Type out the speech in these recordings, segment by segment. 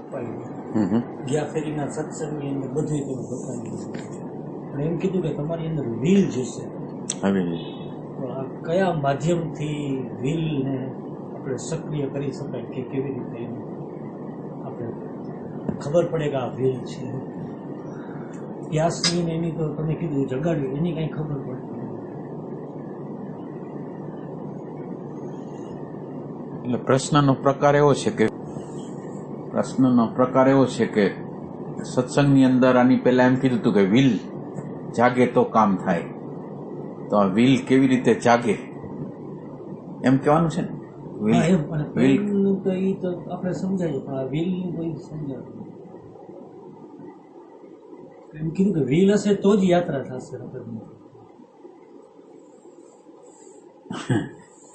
કપાયું. ગયા ફેરીના સત્સંગની અંદર બધું તમે કપાયું. પણ એમ કીધું કે તમારી અંદર વિલ જશે. હવે આ કયા માધ્યમથી વિલને આપણે સક્રિય કરી શકાય કે કેવી રીતે આપણે ખબર પડે કે આ વિલ છે? પ્યાસની ને એની તો તમે કીધું જગાડવી, એની કાંઈ ખબર પડે? એટલે પ્રશ્નનો પ્રકાર એવો છે કે સત્સંગની અંદર આની પહેલા એમ કીધું હતું કે વિલ જાગે તો કામ થાય. તો આ વિલ કેવી રીતે જાગે એમ કહેવાનું છે ને. વિલ તો એ તો આપણે સમજાય, પણ આ વિલ કોઈ સમજાય એમ કીધું કે વિલ હશે તો જ યાત્રા થશે.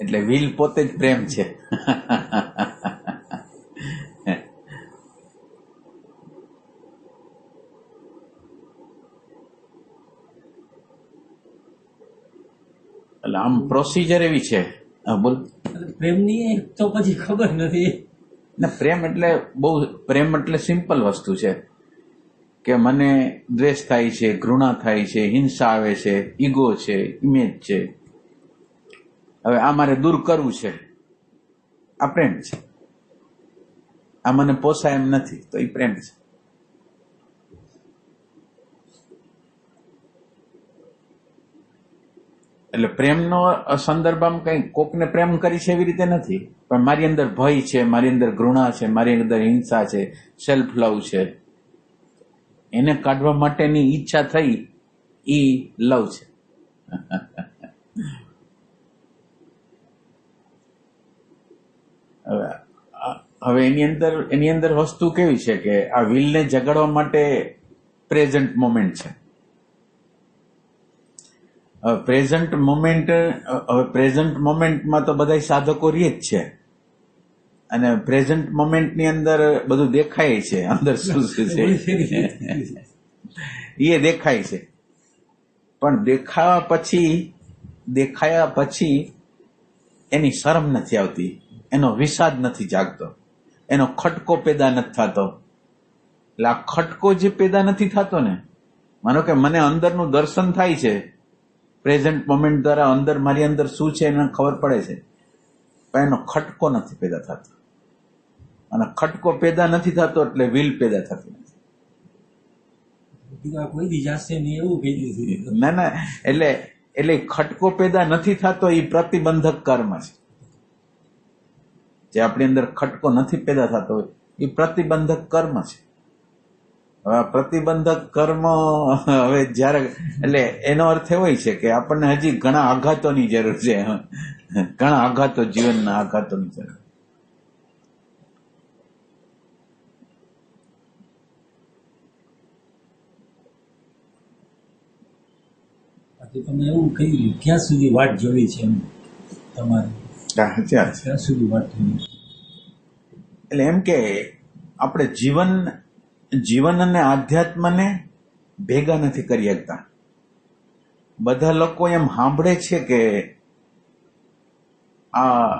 એટલે વિલ પોતે જ પ્રેમ છે. એટલે આમ પ્રોસિજર એવી છે. હા બોલ. પ્રેમની તો પછી ખબર નથી ને પ્રેમ એટલે સિમ્પલ વસ્તુ છે કે મને દ્વેષ થાય છે, ઘૃણા થાય છે, હિંસા આવે છે, ઈગો છે, ઇમેજ છે. હવે આ મારે દૂર કરવું છે, આ પ્રેમ છે. આ મને પોસાય એમ નથી, તો એ પ્રેમ છે. એટલે પ્રેમનો સંદર્ભમાં કઈ કોકને પ્રેમ કરી છે એવી રીતે નથી, પણ મારી અંદર ભય છે, મારી અંદર ઘૃણા છે, મારી અંદર હિંસા છે, સેલ્ફ લવ છે, એને કાઢવા માટેની ઈચ્છા થઈ, ઈ લવ છે. હવે એની અંદર વસ્તુ કેવી છે કે આ વિલને જગાડવા માટે પ્રેઝન્ટ મોમેન્ટ છે. પ્રેઝન્ટ મોમેન્ટમાં તો બધા સાધકો રહે જ છે, અને પ્રેઝન્ટ મોમેન્ટની અંદર બધું દેખાય છે, અંદર શું છે એ દેખાય છે. પણ દેખાયા પછી એની શરમ નથી આવતી, એનો વિષાદ નથી જાગતો, એનો ખટકો પેદા નથી થતો. એટલે આ ખટકો જે પેદા નથી થતો ને, માનો કે મને અંદરનું દર્શન થાય છે પ્રેઝન્ટ મોમેન્ટ દ્વારા, અંદર મારી અંદર શું છે એને ખબર પડે છે, પણ એનો ખટકો નથી પેદા થતો. અને ખટકો પેદા નથી થતો એટલે વિલ પેદા થતી નથી. ના એટલે ખટકો પેદા નથી થતો એ પ્રતિબંધક કર્મ છે. જે આપણી અંદર ખટકો નથી પેદા થતો એ પ્રતિબંધક કર્મ છે. હવે પ્રતિબંધક કર્મ હવે જયારે એટલે એનો અર્થ એવો છે કે આપણને હજી ઘણા આઘાતોની જરૂર છે, ઘણા આઘાતો, જીવનના આઘાતોની જરૂર. તમે એવું કહ્યું ક્યાં સુધી વાટ જોવી છે તમારે? ક્યાં સુધી વાટ જોવી? એટલે એમ કે આપણે જીવન અને આધ્યાત્મને ભેગા નથી કરી શકતા. બધા લોકો એમ સાંભળે છે કે આ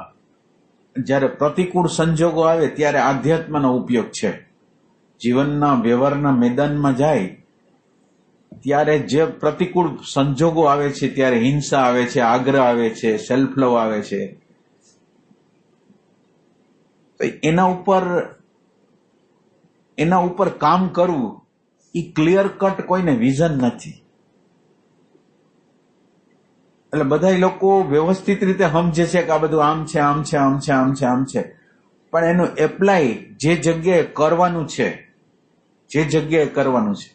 જ્યારે પ્રતિકૂળ સંજોગો આવે ત્યારે આધ્યાત્મનો ઉપયોગ છે. જીવનના વ્યવહારના મેદાનમાં જાય ત્યારે જે પ્રતિકૂળ સંજોગો આવે છે ત્યારે હિંસા આવે છે, આગ્રહ આવે છે, સેલ્ફ લવ આવે છે, તો એના ઉપર કામ કરવું એ ક્લિયર કટ કોઈને વિઝન નથી. એટલે બધા લોકો વ્યવસ્થિત રીતે સમજે છે કે આ બધું આમ છે, આમ છે, આમ છે, આમ છે, આમ છે, પણ એનું એપ્લાય જે જગ્યાએ કરવાનું છે,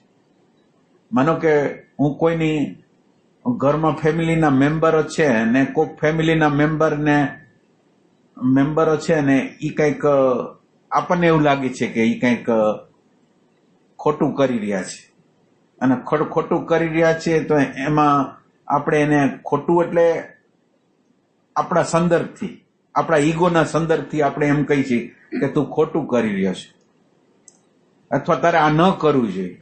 માનો કે હું કોઈની ઘરમાં ફેમિલીના મેમ્બરો છે ને કોઈક ફેમિલીના મેમ્બરો છે ને એ કંઈક આપણને એવું લાગે છે કે એ કંઈક ખોટું કરી રહ્યા છે, અને ખોટું કરી રહ્યા છે, તો એમાં આપણે એને ખોટું એટલે આપણા સંદર્ભથી, આપણા ઈગોના સંદર્ભથી આપણે એમ કહી છીએ કે તું ખોટું કરી રહ્યો છે, અથવા તારે આ ન કરવું જોઈએ.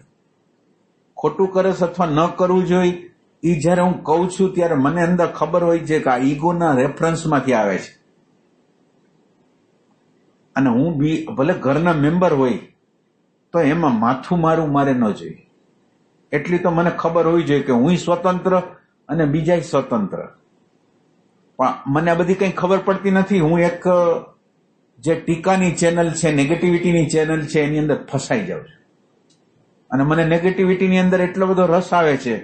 ખોટું કરસ અથવા ન કરવું જોઈએ એ જયારે હું કહું છું ત્યારે મને અંદર ખબર હોય છે કે આ ઈગોના રેફરન્સમાંથી આવે છે. અને હું ભલે ઘરના મેમ્બર હોય તો એમાં માથું મારું મારે ન જોઈએ. એટલી તો મને ખબર હોવી જોઈએ કે હું સ્વતંત્ર અને બીજા સ્વતંત્ર. પણ મને આ બધી કંઈ ખબર પડતી નથી. હું એક જે ટીકાની ચેનલ છે, નેગેટિવિટીની ચેનલ છે, એની અંદર ફસાઈ જાઉં છું. અને મને નેગેટિવિટીની અંદર એટલો બધો રસ આવે છે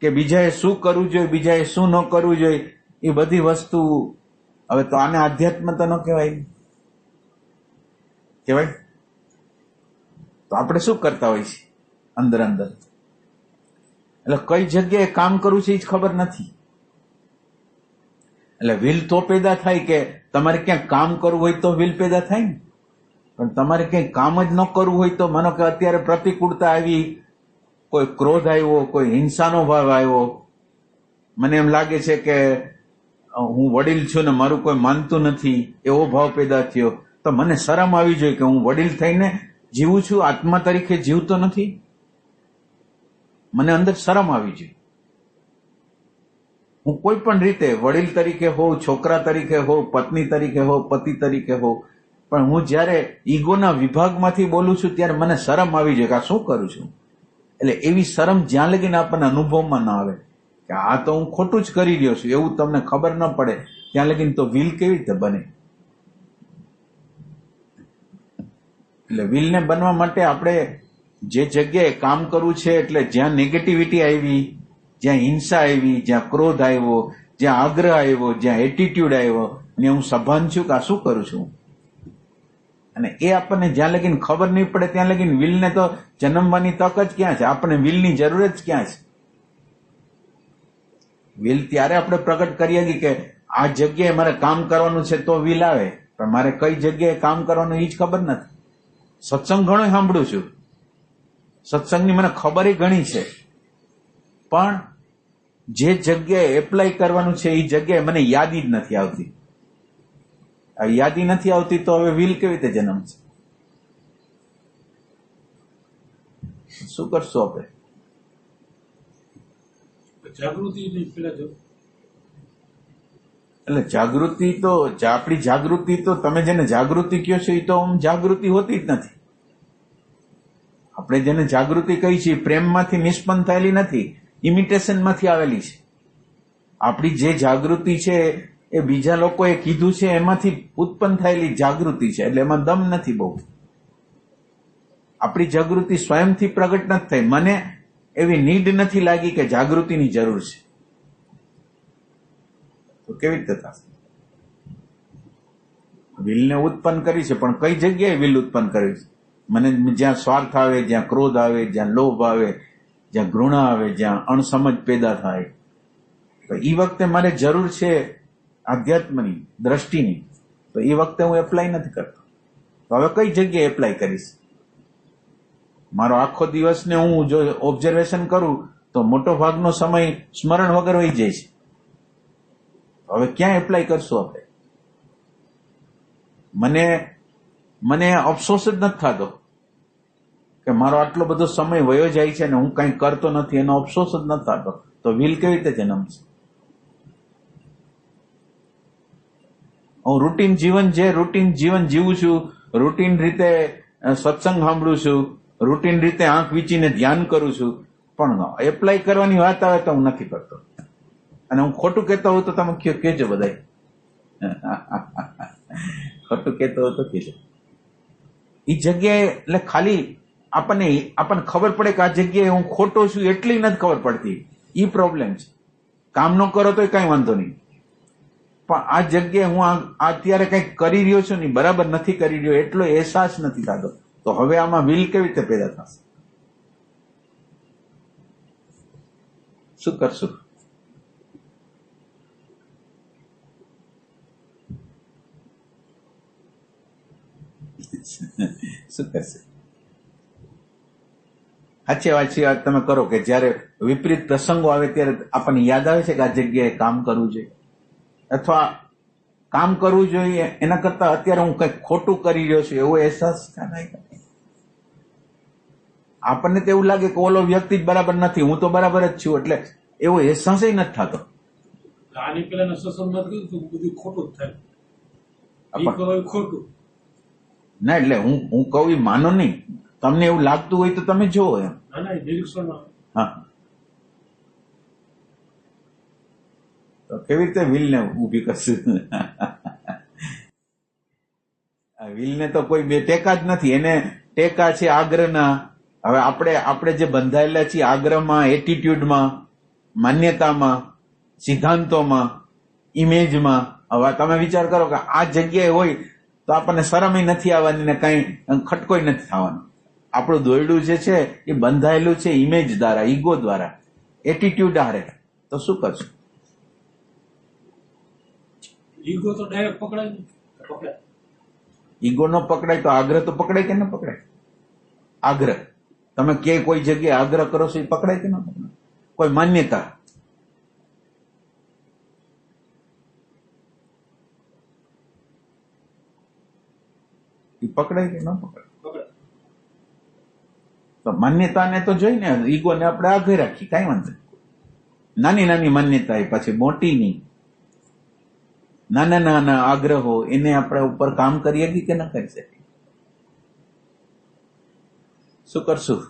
કે બીજાએ શું કરવું જોઈએ, બીજાએ શું ન કરવું જોઈએ, એ બધી વસ્તુ. હવે તો આને આધ્યાત્મ તો ન કહેવાય. કહેવાય તો આપણે શું કરતા હોય છે અંદર અંદર? એટલે કઈ જગ્યાએ કામ કરવું છે એ જ ખબર નથી. એટલે વિલ તો પેદા થાય કે તમારે ક્યાંક કામ કરવું હોય તો વિલ પેદા થાય ને. પણ તમારે ક્યાંય કામ જ ન કરવું હોય તો માનો કે અત્યારે પ્રતિકૂળતા આવી, કોઈ ક્રોધ આવ્યો, કોઈ હિંસાનો ભાવ આવ્યો, મને એમ લાગે છે કે હું વડીલ છું ને મારું કોઈ માનતું નથી, એવો ભાવ પેદા થયો, તો મને શરમ આવી જોઈએ કે હું વડીલ થઈને જીવું છું, આત્મા તરીકે જીવતો નથી. મને અંદર શરમ આવી જોઈએ. હું કોઈ પણ રીતે વડીલ તરીકે હોઉં, છોકરા તરીકે હોઉં, પત્ની તરીકે હોઉં, પતિ તરીકે હોઉં, પણ હું જયારે ઈગોના વિભાગમાંથી બોલું છું ત્યારે મને શરમ આવી જાય કે આ શું કરું છું. એટલે એવી શરમ જ્યાં લગીને આપણને અનુભવમાં ના આવે કે આ તો હું ખોટું જ કરી રહ્યો છું એવું તમને ખબર ન પડે, ત્યાં લગીને તો વિલ કેવી રીતે બને? એટલે વિલને બનવા માટે આપણે જે જગ્યાએ કામ કરવું છે, એટલે જ્યાં નેગેટિવિટી આવી, જ્યાં હિંસા આવી, જ્યાં ક્રોધ આવ્યો, જ્યાં આગ્રહ આવ્યો, જ્યાં એટીટ્યુડ આવ્યો, ને હું સભાન છું કે આ શું કરું છું. અને એ આપણને જ્યાં લગીને ખબર નહીં પડે ત્યાં લગીને વિલને તો જન્મવાની તક જ ક્યાં છે? આપણને વિલની જરૂર જ ક્યાં છે? વિલ ત્યારે આપણે પ્રગટ કરીએ કે આ જગ્યાએ મારે કામ કરવાનું છે તો વિલ આવે, પણ મારે કઈ જગ્યાએ કામ કરવાનું એ જ ખબર નથી. સત્સંગ ઘણો સાંભળું છું, સત્સંગની મને ખબર ઘણી છે, પણ જે જગ્યાએ એપ્લાય કરવાનું છે એ જગ્યાએ મને યાદી જ નથી આવતી. આ યાદી નથી આવતી તો હવે વિલ કેવી રીતે જન્મશે? શું કરશું આપણે? એટલે જાગૃતિ તો આપણી જાગૃતિ તો તમે જેને જાગૃતિ કહો છો એ તો જાગૃતિ હોતી જ નથી. આપણે જેને જાગૃતિ કહી છીએ પ્રેમમાંથી નિષ્પન્ન થયેલી નથી, ઇમિટેશનમાંથી આવેલી છે. આપણી જે જાગૃતિ છે એ બીજા લોકોએ કીધું છે એમાંથી ઉત્પન્ન થયેલી જાગૃતિ છે, એટલે એમાં દમ નથી બહુ. આપણી જાગૃતિ સ્વયંથી પ્રગટ નથી થઈ. મને એવી નીડ નથી લાગી કે જાગૃતિની જરૂર છે. તો કેવી રીતે થશે? વિલને ઉત્પન્ન કરી છે, પણ કઈ જગ્યાએ વિલ ઉત્પન્ન કરી છે? મને જ્યાં સ્વાર્થ આવે, જ્યાં ક્રોધ આવે, જ્યાં લોભ આવે, જ્યાં ઘૃણા આવે, જ્યાં અણસમજ પેદા થાય, તો એ વખતે મારે જરૂર છે આધ્યાત્મની દ્રષ્ટિની, તો એ વખતે હું એપ્લાય નથી કરતો. તો હવે કઈ જગ્યાએ એપ્લાય કરીશ? મારો આખો દિવસને હું જો ઓબ્ઝર્વેશન કરું તો મોટો ભાગનો સમય સ્મરણ વગર વહી જાય છે. હવે ક્યાં એપ્લાય કરશું આપણે? મને અફસોસ જ નથી થતો કે મારો આટલો બધો સમય વયો જાય છે અને હું કંઈ કરતો નથી, એનો અફસોસ જ નથી થતો. તો વિલ કેવી રીતે જન્મશે? હું રૂટીન જીવન જીવું છું, રૂટીન રીતે સત્સંગ સાંભળું છું, રૂટીન રીતે આંખ વીંચીને ધ્યાન કરું છું, પણ એપ્લાય કરવાની વાત આવે તો હું નથી કરતો. અને હું ખોટું કહેતો હોઉં તો તમે કહેજો બધાય. ખોટું કહેતો હોય તો કહેજો. એ જગ્યાએ એટલે ખાલી આપણને ખબર પડે કે આ જગ્યાએ હું ખોટો છું એટલી નથી ખબર પડતી. એ પ્રોબ્લેમ છે. કામ ન કરો તો કઈ વાંધો નહીં, પણ આ જગ્યાએ હું અત્યારે કંઈક કરી રહ્યો છું ને બરાબર નથી કરી રહ્યો એટલો અહેસાસ નથી થતો. તો હવે આમાં વિલ કેવી રીતે પેદા થશે? શું કરશું? શું કરશે? સાચી વાત તમે કરો કે જયારે વિપરીત પ્રસંગો આવે ત્યારે આપણને યાદ આવે છે કે આ જગ્યાએ કામ કરવું જોઈએ, અથવા કામ કરવું જોઈએ એના કરતા અત્યારે હું કંઈક ખોટું કરી રહ્યો છું એવો અહેસાસ થાય. આપણને તો એવું લાગે કે ઓલો વ્યક્તિ જ બરાબર નથી, હું તો બરાબર જ છું, એટલે એવો અહેસાસ નથી થતો. આની પેલા સત્સંગમાં કીધું બધું ખોટું જ થાય, ખોટું ના. એટલે હું કહું એ માનો નહીં, તમને એવું લાગતું હોય તો તમે જોવો એમ. ના ના નિરીક્ષણમાં હા, તો કેવી રીતે વિલને ઊભી કરશું? આ વિલને તો કોઈ બે ટેકા જ નથી, એને ટેકા છે આગ્રહના. હવે આપણે જે બંધાયેલા છીએ આગ્રહમાં, એટીટ્યુડમાં, માન્યતામાં, સિદ્ધાંતોમાં, ઇમેજમાં. હવે તમે વિચાર કરો કે આ જગ્યાએ હોય તો આપણને શરમ નથી આવવાની ને કઈ ખટકોય નથી થવાનો. આપણું દોરડું જે છે એ બંધાયેલું છે ઇમેજ દ્વારા, ઈગો દ્વારા, એટીટ્યુડ હારે. તો શું કરશું? ઈગો તો ડાયરેક્ટ પકડાય ને. પકડાય. ઈગો નો પકડાય તો આગ્રહ તો પકડાય કે ન પકડાય? આગ્રહ તમે કે કોઈ જગ્યાએ આગ્રહ કરો છો એ પકડાય કે ન પકડાય? કોઈ માન્યતા એ પકડાય કે ન પકડાય? પકડાય. તો માન્યતાને તો જોઈને ઈગોને આપણે આઘે રાખી, કઈ વાંધો નહીં. નાની નાની માન્યતા એ પછી મોટી નહીં. નાના નાના આગ્રહો એને આપણે ઉપર કામ કરીએ કે ન કરી શકીએ? શું કરશું?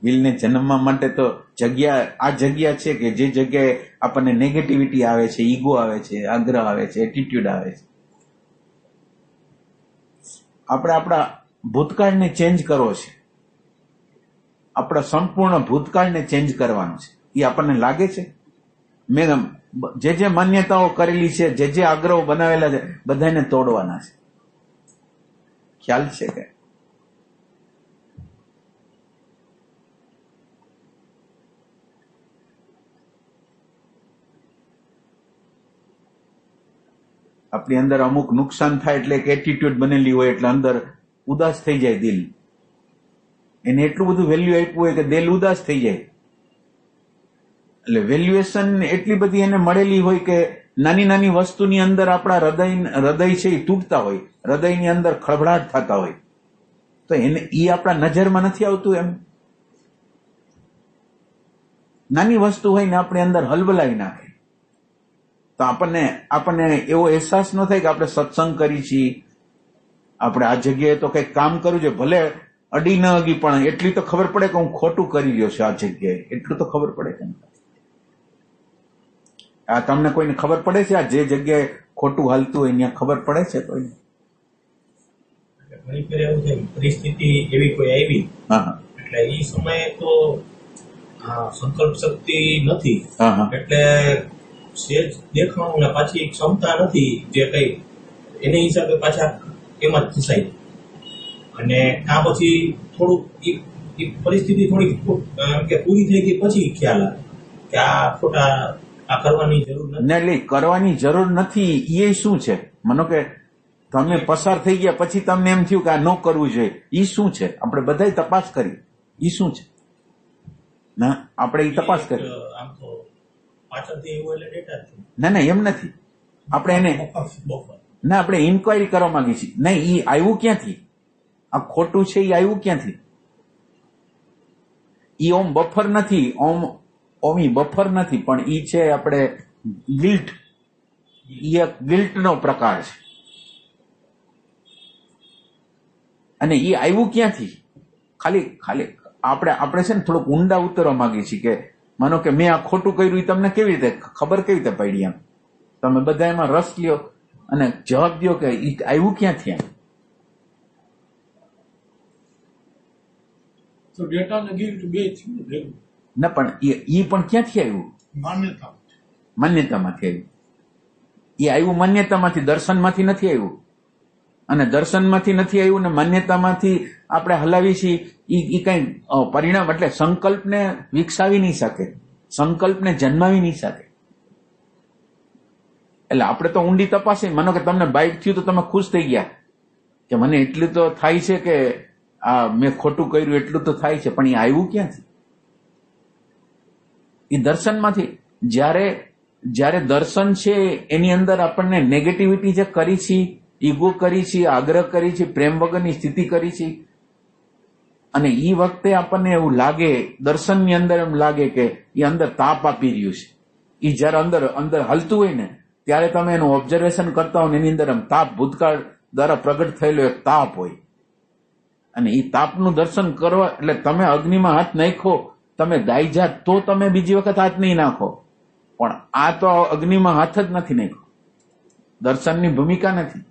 વિલને જન્મવા માટે તો આ જગ્યા છે કે જે જગ્યાએ આપણને નેગેટિવિટી આવે છે, ઈગો આવે છે, આગ્રહ આવે છે, એટીટ્યુડ આવે છે. આપણે આપણા ભૂતકાળને ચેન્જ કરવો છે. આપણા સંપૂર્ણ ભૂતકાળને ચેન્જ કરવાનો છે. એ આપણને લાગે છે? મેં જે માન્યતાઓ કરેલી છે, જે આગ્રહો બનાવેલા છે, બધાને તોડવાના છે. ખ્યાલ છે કે? આપણી અંદર અમુક નુકસાન થાય એટલે એક એટીટ્યુડ બનેલી હોય એટલે અંદર ઉદાસ થઈ જાય દિલ. એને એટલું બધું વેલ્યુ આપ્યું હોય કે દિલ ઉદાસ થઈ જાય. એટલે વેલ્યુએશન એટલી બધી એને મળેલી હોય કે નાની નાની વસ્તુની અંદર આપણા હૃદય છે એ તૂટતા હોય, હૃદયની અંદર ખળભળાટ થતા હોય. તો એને એ આપણા નજરમાં નથી આવતું. એમ નાની વસ્તુ હોય ને આપણી અંદર હલબલાવી નાખે તો આપણને એવો અહેસાસ ન થાય કે આપણે સત્સંગ કરી છીએ, આપણે આ જગ્યાએ તો કંઈક કામ કરવું છે. ભલે અડી ન અગી પણ એટલી તો ખબર પડે કે હું ખોટું કરી રહ્યો છું આ જગ્યાએ. એટલું તો ખબર પડે કે આ તમને કોઈને ખબર પડે છે? આ જે જગ્યાએ ખોટું હાલતું હોય ત્યાં ખબર પડે છે કોઈને? ઘણી ફેર એવું થાય પરિસ્થિતિ એવી કોઈ આવી એટલે એ સમયે તો સંકલ્પ શક્તિ નથી એટલે સેજ દેખાણું ને પાછી ક્ષમતા નથી જે કઈ એને હિસાબે પાછા એમાં જ ફસાય. અને આ પછી થોડુંક એ પરિસ્થિતિ થોડી કે પૂરી થઈ ગઈ પછી ખ્યાલ આવે કે આ ખોટા આ કરવાની જરૂર નથી. એટલે કરવાની જરૂર નથી એ શું છે? માનો કે તમે પસાર થઈ ગયા પછી તમને એમ થયું કે આ ન કરવું જોઈએ, એ શું છે? આપણે બધાય તપાસ કરી, એ શું છે? ના, આપણે એ તપાસ કરી. આમ તો પાછળથી એવું એટલે ડેટા છે. ના એમ નથી. આપણે એને ના આપણે ઇન્ક્વાયરી કરવા માંગી છીએ. નહીં, એ આવ્યું ક્યાંથી? આ ખોટું છે એ આવ્યું ક્યાંથી? એ ઓમ બફર નથી, ઓમ ઈ બફર નથી, પણ ઈ છે આપણે ગિલ્ટ. ઈ એક ગિલ્ટનો પ્રકાર છે. અને એ આવ્યું ક્યાંથી? ખાલી આપણે છે ને થોડુંક ઊંડા ઉતરવા માંગીએ છીએ કે માનો કે મેં આ ખોટું કર્યું, તમને કેવી રીતે ખબર, કેવી રીતે પડી? એમ તમે બધા એમાં રસ લ્યો અને જવાબ દો કે એ આવ્યું ક્યાંથી? એમ તો ડેટા ને ગિલ્ટ બે છે ના, પણ એ પણ ક્યાંથી આવ્યું? માન્યતામાંથી આવ્યું. એ આવ્યું માન્યતામાંથી, દર્શનમાંથી નથી આવ્યું. અને દર્શનમાંથી નથી આવ્યું ને માન્યતામાંથી આપણે હલાવી છીએ. એ કઈ પરિણામ એટલે સંકલ્પને વિકસાવી નહીં શકે, સંકલ્પને જન્માવી નહીં શકે. એટલે આપણે તો ઊંડી તપાસી. માનો કે તમને બાઇક થયું તો તમે ખુશ થઈ ગયા કે મને એટલું તો થાય છે કે આ મેં ખોટું કર્યું, એટલું તો થાય છે. પણ એ આવ્યું ક્યાંથી? એ દર્શનમાંથી. જ્યારે દર્શન છે એની અંદર આપણને નેગેટિવિટી જે કરી છે, ઈગો કરી છે, આગ્રહ કરી છે, પ્રેમ વગરની સ્થિતિ કરી છે, અને એ વખતે આપણને એવું લાગે, દર્શનની અંદર એમ લાગે કે એ અંદર તાપ આપી રહ્યું છે. એ જયારે અંદર હલતું હોય ને ત્યારે તમે એનું ઓબ્ઝર્વેશન કરતા હો ને એની અંદર એમ તાપ, ભૂતકાળ દ્વારા પ્રગટ થયેલો એક તાપ હોય, અને એ તાપનું દર્શન કરવા એટલે તમે અગ્નિમાં હાથ નાખો, તમે દાઈ જાત તો તમે બીજી વખત હાથ નહીં નાખો, પણ આ તો અગ્નિમાં હાથ જ નથી નાખ્યો, દર્શનની ભૂમિકા નથી.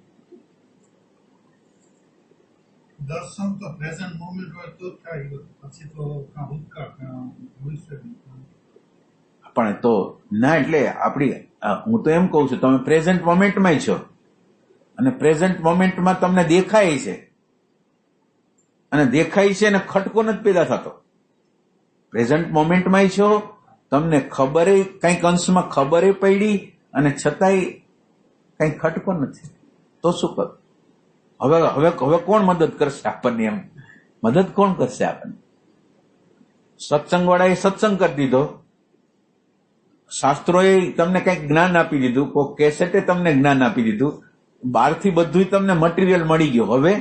દર્શન તો પ્રેઝન્ટ મોમેન્ટ હોય તો થાય, પછી તો ભૂતકાળ ભવિષ્ય. પણ તો ના, એટલે હું તો એમ કઉ છું, તમે પ્રેઝન્ટ મોમેન્ટમાં છો, અને પ્રેઝન્ટ મોમેન્ટમાં તમને દેખાય છે, અને દેખાય છે અને ખટકો નથી પેદા થતો. પ્રેઝન્ટ મોમેન્ટમાં છો, તમને ખબર કંઈક અંશમાં ખબર પડી, અને છતાંય કંઈ ખટકો નથી, તો શું કરું? હવે હવે હવે કોણ મદદ કરશે આપણને? એમ મદદ કોણ કરશે આપણને? સત્સંગ વાળાએ સત્સંગ કરી દીધો, શાસ્ત્રોએ તમને કંઈક જ્ઞાન આપી દીધું, કોઈ કેસેટે તમને જ્ઞાન આપી દીધું, બહારથી બધું તમને મટીરિયલ મળી ગયું. હવે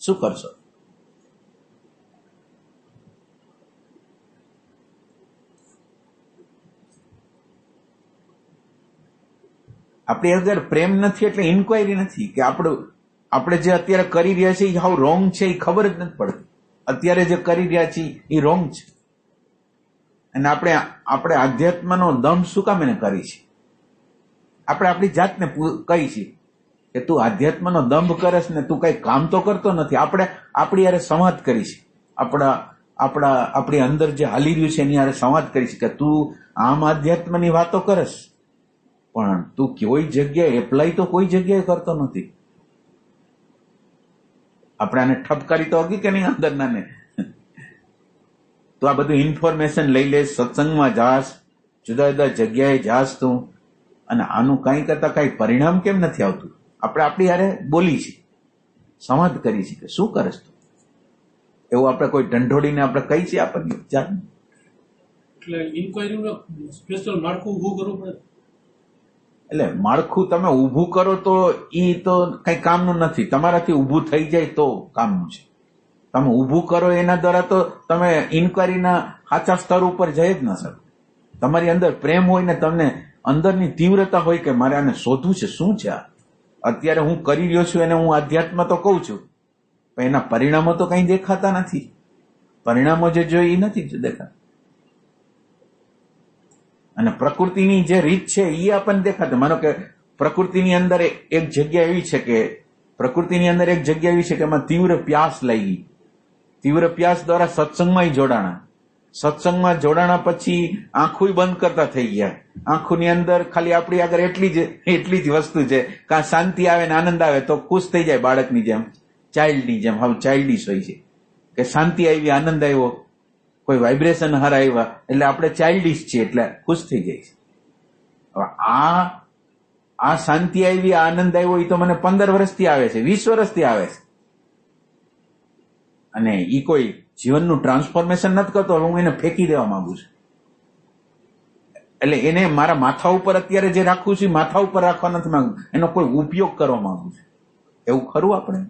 શું કરશો? આપણી અંદર પ્રેમ નથી એટલે ઇન્ક્વાયરી નથી કે આપણે જે અત્યારે કરી રહ્યા છીએ એ હાવ રોંગ છે, એ ખબર જ નથી પડતી. અત્યારે જે કરી રહ્યા છીએ એ રોંગ છે, અને આપણે આધ્યાત્મનો દંભ શું કામ એને કરી છે? આપણે આપણી જાતને કહી છીએ કે તું આધ્યાત્મનો દંભ કરસ ને, તું કઈ કામ તો કરતો નથી. આપણે આપણી યારે સંવાદ કરી છે, આપણી અંદર જે હાલી રહ્યું છે એની યારે સંવાદ કરી છે કે તું આમ આધ્યાત્મની વાતો કરસ, પણ તું કોઈ જગ્યાએ એપ્લાય તો કોઈ જગ્યાએ કરતો નથી. આપણે આને ઠપકારી તો હકી કે નહીં અંદરના ને? તો આ બધું ઇન્ફોર્મેશન લઈ લે, સત્સંગમાં જાસ, જુદા જુદા જગ્યાએ જાસ તું, અને આનું કઈ કરતા કઈ પરિણામ કેમ નથી આવતું? આપણે આપણી યારે બોલી છે, સંવાદ કરી છે કે શું કરસ તું, એવું આપણે કોઈ ઢંઢોળીને આપણે કહી છે આપણને જાત. એટલે ઇન્ક્વાયરીનું સ્પેશિયલ માળખું ઊભું કરવું પડે. એટલે માળખું તમે ઊભું કરો તો ઈ તો કઈ કામનું નથી, તમારાથી ઊભું થઈ જાય તો કામનું છે. તમે ઊભું કરો એના દ્વારા તો તમે ઇન્ક્વાયરીના સાચા સ્તર ઉપર જઈ જ ન શકો. તમારી અંદર પ્રેમ હોય ને તમને અંદરની તીવ્રતા હોય કે મારે આને શોધવું છે, શું છે આ અત્યારે હું કરી રહ્યો છું, એને હું આધ્યાત્મ તો કહું છું, પણ એના પરિણામો તો કઈ દેખાતા નથી. પરિણામો જે જોઈએ એ નથી દેખાતા, અને પ્રકૃતિની જે રીત છે એ આપણને દેખાતી. માનો કે પ્રકૃતિની અંદર એક જગ્યા એવી છે કે એમાં તીવ્ર પ્યાસ લાગી, તીવ્ર પ્યાસ દ્વારા સત્સંગમાં જોડાણા પછી આંખું બંધ કરતા થઈ ગયા. આંખોની અંદર ખાલી આપણી આગળ એટલી જ વસ્તુ છે, કાં શાંતિ આવે ને આનંદ આવે તો ખુશ થઈ જાય, બાળકની જેમ, ચાઇલ્ડની જેમ, હવે ચાઇલ્ડિશ હોય છે કે શાંતિ આવી, આનંદ આવ્યો, કોઈ વાઇબ્રેશન હારા આવ્યા એટલે આપણે ચાઇલ્ડિશ છીએ એટલે ખુશ થઈ જાય છે. હવે આ શાંતિ આવી, આનંદ આવ્યો એ તો મને 15 વર્ષથી આવે છે, 20 વર્ષથી આવે છે, અને એ કોઈ જીવનનું ટ્રાન્સફોર્મેશન નથી કરતો. હવે હું એને ફેંકી દેવા માંગુ છું. એટલે એને મારા માથા ઉપર અત્યારે જે રાખું છું માથા ઉપર રાખવા નથી માંગુ, એનો કોઈ ઉપયોગ કરવા માંગુ છું. એવું ખરું? આપણે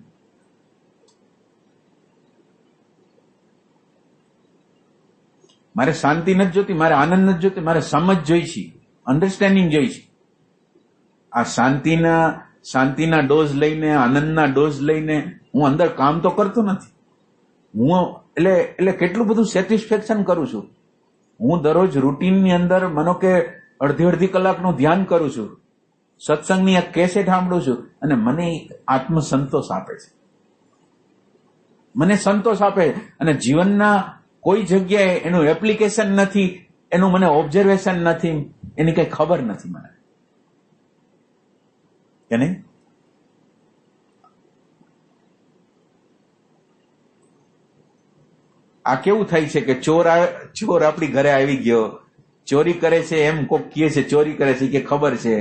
મારે શાંતિ નથી જોતી, મારે આનંદ નથી જોતી, મારે સમજ જોઈ છે, અન્ડરસ્ટેન્ડિંગ જોઈ છે. આ શાંતિના ડોઝ લઈને, આનંદના ડોઝ લઈને હું અંદર કામ તો કરતો નથી. હું એટલે કેટલું બધું સેટિસ્ફેક્શન કરું છું. હું દરરોજ રૂટીનની અંદર માનો કે અડધી કલાકનું ધ્યાન કરું છું, સત્સંગની એક કેસેટ સાંભળું છું, અને મને આત્મસંતોષ આપે છે, મને સંતોષ આપે. અને જીવનના કોઈ જગ્યાએ એનું એપ્લિકેશન નથી, એનું મને ઓબ્ઝર્વેશન નથી, એની કઈ ખબર નથી મને, કે નહીં? આ કેવું થાય છે કે ચોર આપણી ઘરે આવી ગયો, ચોરી કરે છે, એમ કોક કહે છે ચોરી કરે છે, કે ખબર છે,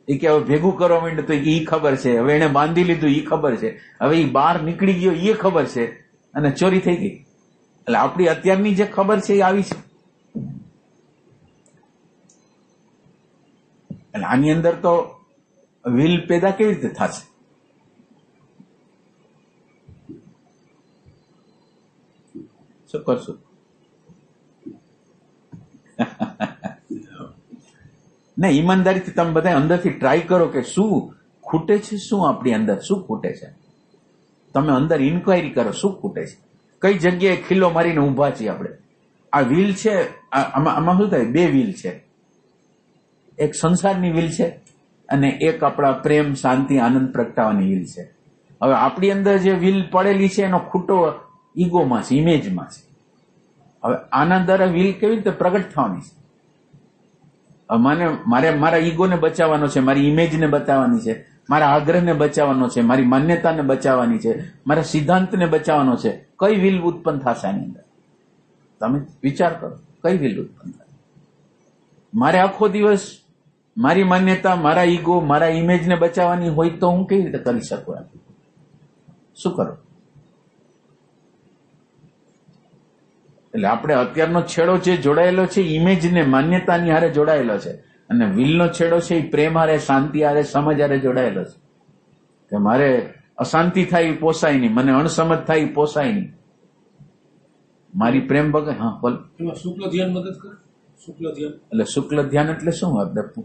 એ કે હવે ભેગું કરવા માંડ્યું તો એ ખબર છે, હવે એને બાંધી લીધું એ ખબર છે, હવે એ બહાર નીકળી ગયો એ ખબર છે, અને ચોરી થઈ ગઈ. એટલે આપણી અત્યારની જે ખબર છે એ આવી છે. એટલે આની અંદર તો વિલ પેદા કેવી રીતે થશે? શું કરશું? ના, ઈમાનદારીથી તમે બધા અંદરથી ટ્રાય કરો કે શું ખૂટે છે શું? આપણી અંદર શું ખૂટે છે? તમે અંદર ઇન્ક્વાયરી કરો, શું ખૂટે છે? કઈ જગ્યાએ ખીલ્લો મારીને ઊભા છીએ આપણે? આ વ્હીલ છે, આમાં શું થાય? બે વ્હીલ છે, એક સંસારની વ્હીલ છે અને એક આપણા પ્રેમ, શાંતિ, આનંદ પ્રગટાવાની વ્હીલ છે. હવે આપણી અંદર જે વ્હીલ પડેલી છે એનો ખૂટો ઈગોમાં છે, ઇમેજમાં છે. હવે આના દ્વારા વ્હીલ કેવી રીતે પ્રગટ થવાની છે? મારે મારા ઈગોને બચાવવાનો છે, મારી ઇમેજને બચાવવાની છે, મારા આગ્રહને બચાવવાનો છે, મારી માન્યતાને બચાવવાની છે, મારા સિદ્ધાંતને બચાવવાનો છે. કઈ વ્હીલ ઉત્પન્ન થશે આની અંદર? તમે વિચાર કરો, કઈ વ્હીલ ઉત્પન્ન થાય? મારે આખો દિવસ મારી માન્યતા, મારા ઈગો, મારા ઇમેજને બચાવવાની હોય તો હું કેવી રીતે કરી શકું? શું કરું? એટલે આપણે અત્યારનો છેડો જે જોડાયેલો છે ઇમેજને, માન્યતાની હારે જોડાયેલો છે, અને વ્હીલનો છેડો છે એ પ્રેમ હારે, શાંતિ હારે, સમજ હારે જોડાયેલો છે. કે મારે અશાંતિ થાય એ પોસાય નહીં, મને અણસમજ થાય એ પોસાય નહીં, મારી પ્રેમ બગડે. હા બોલ. એમાં શુક્લ ધ્યાન મદદ કરે. શુક્લ ધ્યાન એટલે શુક્લ ધ્યાન એટલે શું? આપણે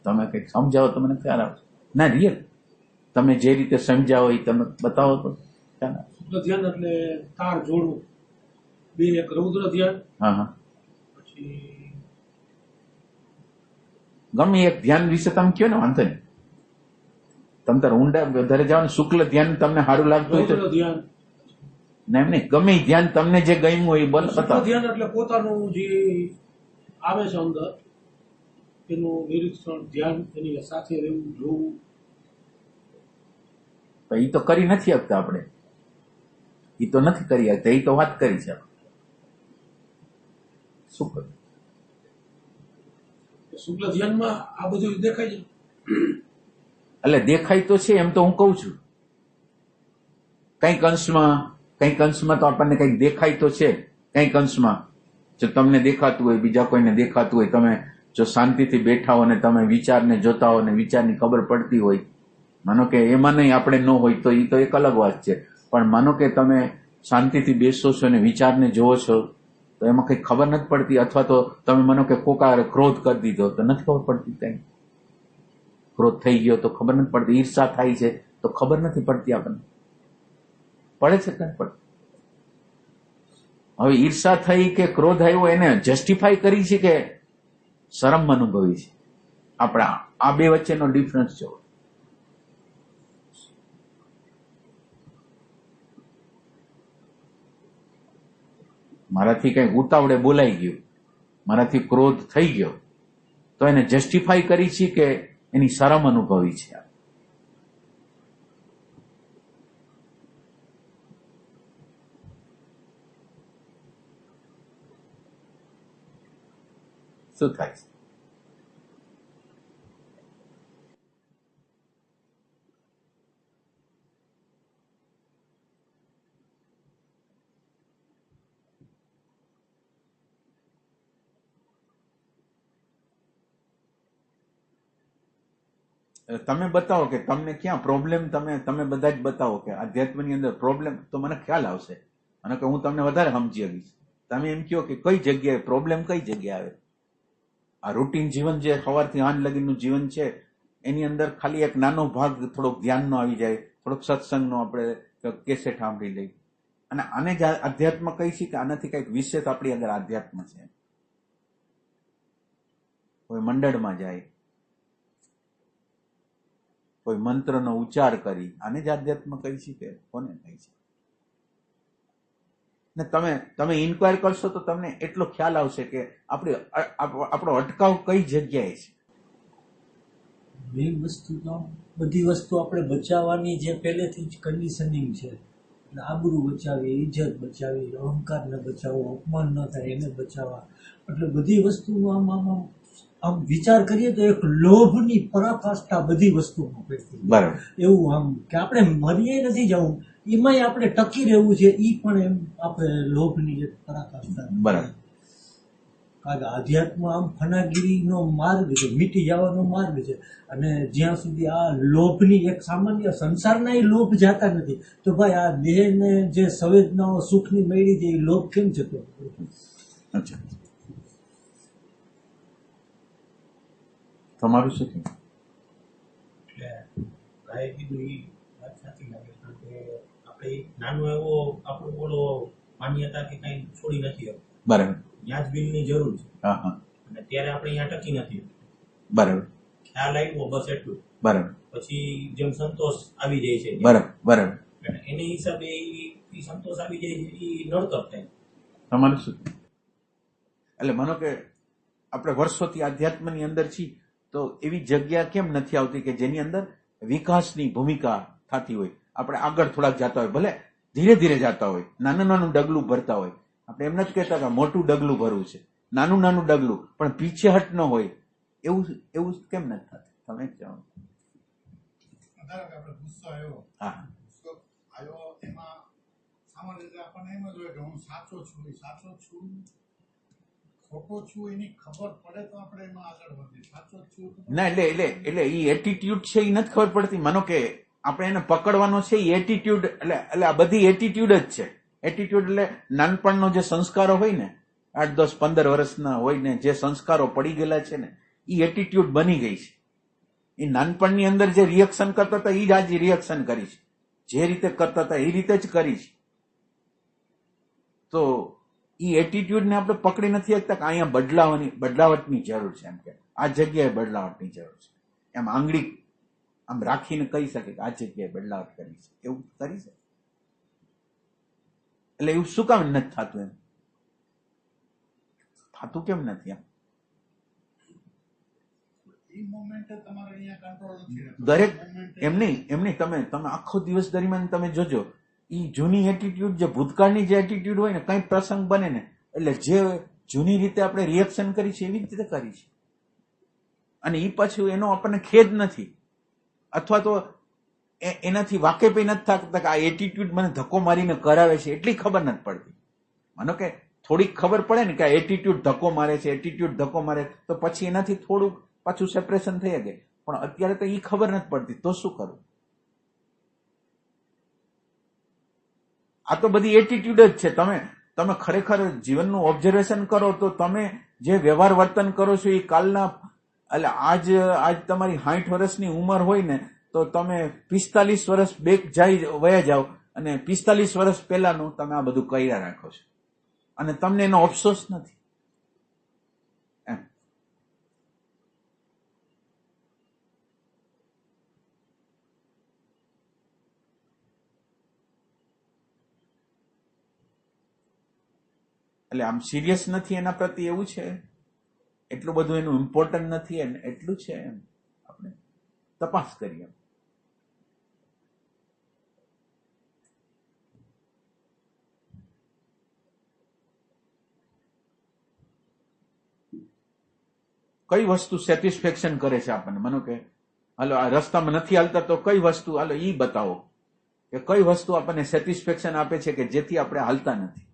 તમે કંઈક સમજાવો તો મને ખ્યાલ આવશે. ના, રિયલ તમે જે રીતે સમજાવો એ તમે બતાવો તો ખ્યાલ આવે. શુક્લ ધ્યાન એટલે તાર જોડવું, બે એક રૌદ્ર ધ્યાન. હા હા. પછી ગમે એક ધ્યાન વિશે તમે કહો ને, વાંધો નહીં. તમે તાર ઊંડા વધારે જાઓ ને, શુક્લ ધ્યાન તમને સારું લાગતું હોય તો ધ્યાન ના, એમ નહીં, ગમે ધ્યાન તમને જે ગમ્યું હોય એ બોલ. ધ્યાન એટલે પોતાનું જે આવે છે અંદર એનું નિરીક્ષણ, ધ્યાન, એની સાથે રહેવું, જોવું. એ તો કરી નથી શકતા આપણે, એ તો નથી કરી શકતા, એ તો વાત કરી છે. શું કરું? શુક્લ ધ્યાનમાં આ બધું દેખાય છે. એટલે દેખાય તો છે, એમ તો હું કઉ છું. કંઈક અંશમાં તો આપણને કંઈક દેખાય તો છે. કંઈક અંશમાં જો તમને દેખાતું હોય, બીજા કોઈને દેખાતું હોય, તમે જો શાંતિથી બેઠા હો ને તમે વિચારને જોતા હો ને વિચારની ખબર પડતી હોય, માનો કે એમાં નહીં આપણે ન હોય તો એ તો એક અલગ વાત છે. પણ માનો કે તમે શાંતિથી બેસો છો ને વિચારને જોવો છો તો એમાં કંઈ ખબર નથી પડતી, અથવા તો તમે માનો કે કોકારે ક્રોધ કરી દીધો તો નથી ખબર પડતી, કંઈ ક્રોધ થઈ ગયો તો ખબર નથી પડતી, ઈર્ષા થાય છે તો ખબર નથી પડતી, આપણને પડે છે કંઈ પડે. હવે ઈર્ષા થઈ કે ક્રોધ આવ્યો એને જસ્ટિફાઈ કરી છે કે શરમ અનુભવી છે? આપણા આ બે વચ્ચેનો ડિફરન્સ જોવો. મારાથી કંઈક ઉતાવળે બોલાઈ ગયું, મારાથી ક્રોધ થઈ ગયો તો એને જસ્ટિફાઈ કરી છે કે એની શરમ અનુભવી છે? શું થાય છે? તમે બતાવો કે તમને ક્યાં પ્રોબ્લેમ, તમે બધા જ બતાવો કે આધ્યાત્મની અંદર પ્રોબ્લેમ, તો મને ખ્યાલ આવશે અને કે હું તમને વધારે સમજી શકીશ. તમે એમ કહો કે કઈ જગ્યાએ પ્રોબ્લેમ, કઈ જગ્યાએ આવે? આ રૂટીન જીવન જે સવારથી સાંજ લગીનું જીવન છે એની અંદર ખાલી એક નાનો ભાગ થોડોક ધ્યાનનો આવી જાય, થોડોક સત્સંગનો આપણે કેસેટ સાંભળી લઈ, અને આને જ આધ્યાત્મ કહી છે કે આનાથી કંઈક વિશેષ આપણી અંદર આધ્યાત્મ છે? કોઈ મંડળમાં જાય, કોઈ મંત્રનો ઉચ્ચાર કરી, આને જ આધ્યાત્મ કહી છે કે કોને કહી છે? ને તમે ઇન્ક્વાયર કરશો તો તમને એટલો ખ્યાલ આવશે કે આપણો અટકાવ કઈ જગ્યાએ છે. મેઇન વસ્તુ તો બધી વસ્તુ આપણે બચાવવાની જે પહેલેથી જ કન્ડિશનિંગ છે. આબરૂ બચાવી, ઇજ્જત બચાવી, અહંકારને બચાવવો, અપમાન ન થાય એને બચાવવા, એટલે બધી વસ્તુમાં આમ વિચાર કરીએ તો એક લોભની પરાકાષ્ઠા બધી વસ્તુમાં પેટતી. બરાબર. એવું આમ કે આપણે મરીએ નથી જવું, એમાંય આપણે ટકી રહેવું છે, એ પણ એમ આપણે લોભની એક પરાકાષ્ઠા. બરાબર. કારણ કે આધ્યાત્મ આમ ફનાગીરીનો માર્ગ છે, મીટી જવાનો માર્ગ છે, અને જ્યાં સુધી આ લોભની એક સામાન્ય સંસારના એ લોભ જાતા નથી તો ભાઈ આ દેહને જે સંવેદનાઓ સુખની મેળવી છે એ લોભ કેમ જતો? અચ્છા, તમારું શું કહેવું? ભાઈ કીધું એ વાત સાચી લાગે, કારણ કે આપણે નાનો એવો આપણો બોલો માન્યતા કે કઈ છોડી નથી શકતા. બરાબર. ત્યાં જ બિલની જરૂર છે. હા હા અને ત્યારે આપણે અહીંયા ટકી નથી. બરાબર ખ્યાલ આવ્યો બસ એટલું. બરાબર પછી જેમ સંતોષ આવી જાય છે, બરાબર બરાબર. અને એની હિસાબે ઈ સંતોષ આવી જાય છે, એ નડતર થાય. તમારું શું? એટલે માનો કે આપણે વર્ષોથી આધ્યાત્મની અંદર છીએ, તો એવી જગ્યા કેમ નથી આવતી કે જેની અંદર વિકાસની ભૂમિકા થતી હોય? આપણે આગળ થોડાક જતા હોય, ભલે ધીરે ધીરે જતા હોય, નાનું નાનું ડગલું ભરતા હોય. આપણે એમ નથી કહેતા કે મોટું ડગલું ભરવું છે, નાનું નાનું ડગલું, પણ પીછેહટ ન હોય, એવું એવું કેમ નથી થતું? તમે જ જાણો. ધારો કે આપણે ગુસ્સો આવ્યો, હા ગુસ્સો આવ્યો એમાં સામાન્ય રીતે આપણને એમ જ હોય કે હું સાચો છું, એ સાચો છું, ખોટો છું એની ખબર પડે તો આપણે એમાં આગળ વધીએ. સાચો છું ના, એટલે એ એટીટ્યુડ છે એ નથી ખબર પડતી. માનો કે આપણે એને પકડવાનો છે એ એટીટ્યુડ, એટલે આ બધી એટીટ્યુડ જ છે. એટીટ્યુડ એટલે નાનપણનો જે સંસ્કારો હોય ને, 8, 10, 15 વર્ષના હોય ને, જે સંસ્કારો પડી ગયેલા છે ને, એ એટીટ્યુડ બની ગઈ છે. એ નાનપણની અંદર જે રિએક્શન કરતા હતા એ જ આજે રિએક્શન કરી છે. જે રીતે કરતા હતા એ રીતે જ કરી છે. તો એ એટીટ્યુડને આપણે પકડી નથી શકતા કે અહીંયા બદલાવટની જરૂર છે. એમ કે આ જગ્યાએ બદલાવટની જરૂર છે, એમ આંગળી આમ રાખીને કહી શકે કે આ જગ્યાએ બદલાવટ કરી છે, એવું કરી છે. એટલે એવું શું કામ નથી થતું? એમ થતું કેમ નથી? દરેક એમ નહીં તમે આખો દિવસ દરમિયાન તમે જોજો, એ જૂની એટીટ્યુડ, જે ભૂતકાળની જે એટીટ્યુડ હોય ને, કઈ પ્રસંગ બને ને, એટલે જે જૂની રીતે આપણે રિએક્શન કરી છે એવી રીતે કરી છે. અને એ પાછું એનો આપણને ખેદ નથી, અથવા તો એનાથી વાકેફ નથી થતા કે આ એટીટ્યુડ મને ધક્કો મારીને કરાવે છે, એટલી ખબર નથી પડતી. માનો કે થોડીક ખબર પડે ને કે આ એટીટ્યુડ ધક્કો મારે છે, એટીટ્યુડ ધક્કો મારે, તો પછી એનાથી થોડુંક પાછું સેપરેશન થઈ શકે. પણ અત્યારે તો એ ખબર નથી પડતી, તો શું કરું? આ તો બધી એટીટ્યુડ જ છે. તમે ખરેખર જીવનનું ઓબ્ઝર્વેશન કરો તો તમે જે વ્યવહાર વર્તન કરો છો એ કાલના, એટલે આજ તમારી 60 વર્ષની ઉંમર હોય ને, તો તમે 45 વર્ષ બેક વયા જાઓ અને 45 વર્ષ પહેલાનું તમે આ બધું કર્યા રાખો છો, અને તમને એનો અફસોસ નથી. એમ એટલે આમ સિરિયસ નથી એના પ્રત્યે, એવું છે. એટલું બધું એનું ઇમ્પોર્ટન્ટ નથી, એટલું છે. એમ આપણે તપાસ કરીએ. કઈ વસ્તુ સેટિસ્ફેક્શન કરે છે આપણને? માનો કે હાલો આ રસ્તામાં નથી હાલતા, તો કઈ વસ્તુ, હાલો ઈ બતાવો કે કઈ વસ્તુ આપણને સેટિસ્ફેક્શન આપે છે કે જેથી આપણે હાલતા નથી.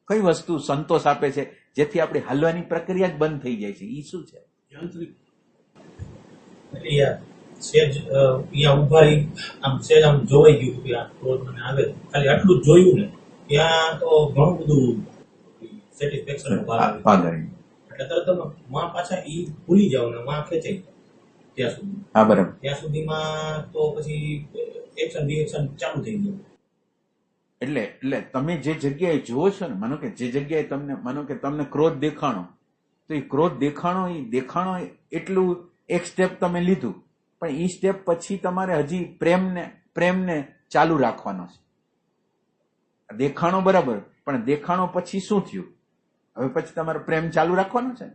કઈ વસ્તુ સંતોષ આપે છે જેથી આપણે હાલવાની પ્રક્રિયા જ બંધ થઈ જાય છે? ઈ શું છે? યાંત્રિક. સેજ અહીંયા ઉભા રહી આમ સેજ આમ જોવાઈ ગયું કે આ ક્રોધ મને આવે, ખાલી આટલું જ જોયું ને, ત્યાં તો ઘણું બધું સેટિસ્ફેક્શન એટલે તરત માં પાછા ઈ ભૂલી જાવ ને માં ખેંચાઈ ત્યાં સુધી. હા બરાબર. ત્યાં સુધીમાં તો પછી એક્શન રિએક્શન ચાલુ થઈ ગયું. એટલે તમે જે જગ્યાએ જુઓ છો ને, માનો કે જે જગ્યાએ તમને ક્રોધ દેખાણો, તો એ ક્રોધ દેખાણો એટલું એક સ્ટેપ તમે લીધું, પણ એ સ્ટેપ પછી તમારે હજી પ્રેમને ચાલુ રાખવાનો છે. દેખાણો બરાબર, પણ દેખાણો પછી શું થયું? હવે પછી તમારે પ્રેમ ચાલુ રાખવાનો છે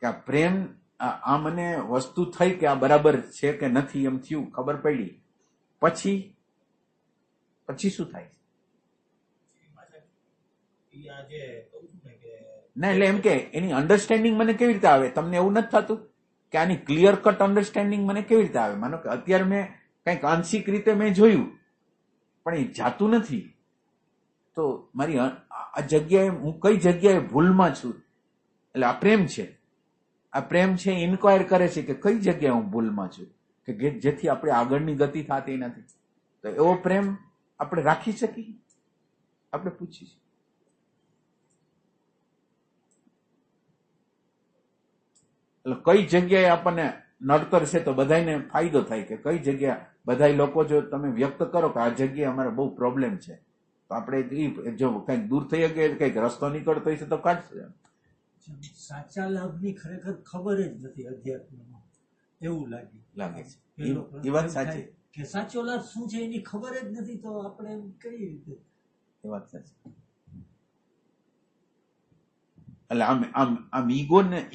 કે આ પ્રેમ, આ મને વસ્તુ થઈ કે આ બરાબર છે કે નથી, એમ થયું, ખબર પડી, પછી શું થાય? ના, એટલે એમ કે એની અન્ડરસ્ટેન્ડિંગ મને કેવી રીતે આવે? તમને એવું નથી થતું કે આની ક્લિયર કટ અન્ડરસ્ટેન્ડિંગ મને કેવી રીતે આવે? માનો કે અત્યારે મેં કંઈક આંશિક રીતે મેં જોયું, પણ એ જાતું નથી, તો મારી આ જગ્યાએ હું કઈ જગ્યાએ ભૂલમાં છું? એટલે આ પ્રેમ છે. આ પ્રેમ છે ઇન્ક્વાયર કરે છે કે કઈ જગ્યાએ હું ભૂલમાં છું કે જેથી આપણે આગળની ગતિ થતી નથી. તો એવો પ્રેમ આપણે રાખી શકીએ? આપણે પૂછીએ. એટલે કઈ જગ્યાએ આપણને નડતર છે તો બધાને ફાયદો થાય કે કઈ જગ્યા બધા લોકો જો તમે વ્યક્ત કરો કે આ જગ્યાએ અમારે બહુ પ્રોબ્લેમ છે તો આપણે જો કંઈક દૂર થઈ શકે કંઈક રસ્તો નીકળતો હશે તો કાઢશે. સાચા લાભની ખરેખર ખબર જ નથી અધ્યાત્મમાં, એવું લાગે છે. એ વાત સાચી કે સાચો લાભ શું છે એની ખબર જ નથી, તો આપણે એમ કઈ રીતે? એ વાત સાચી. એટલે આમ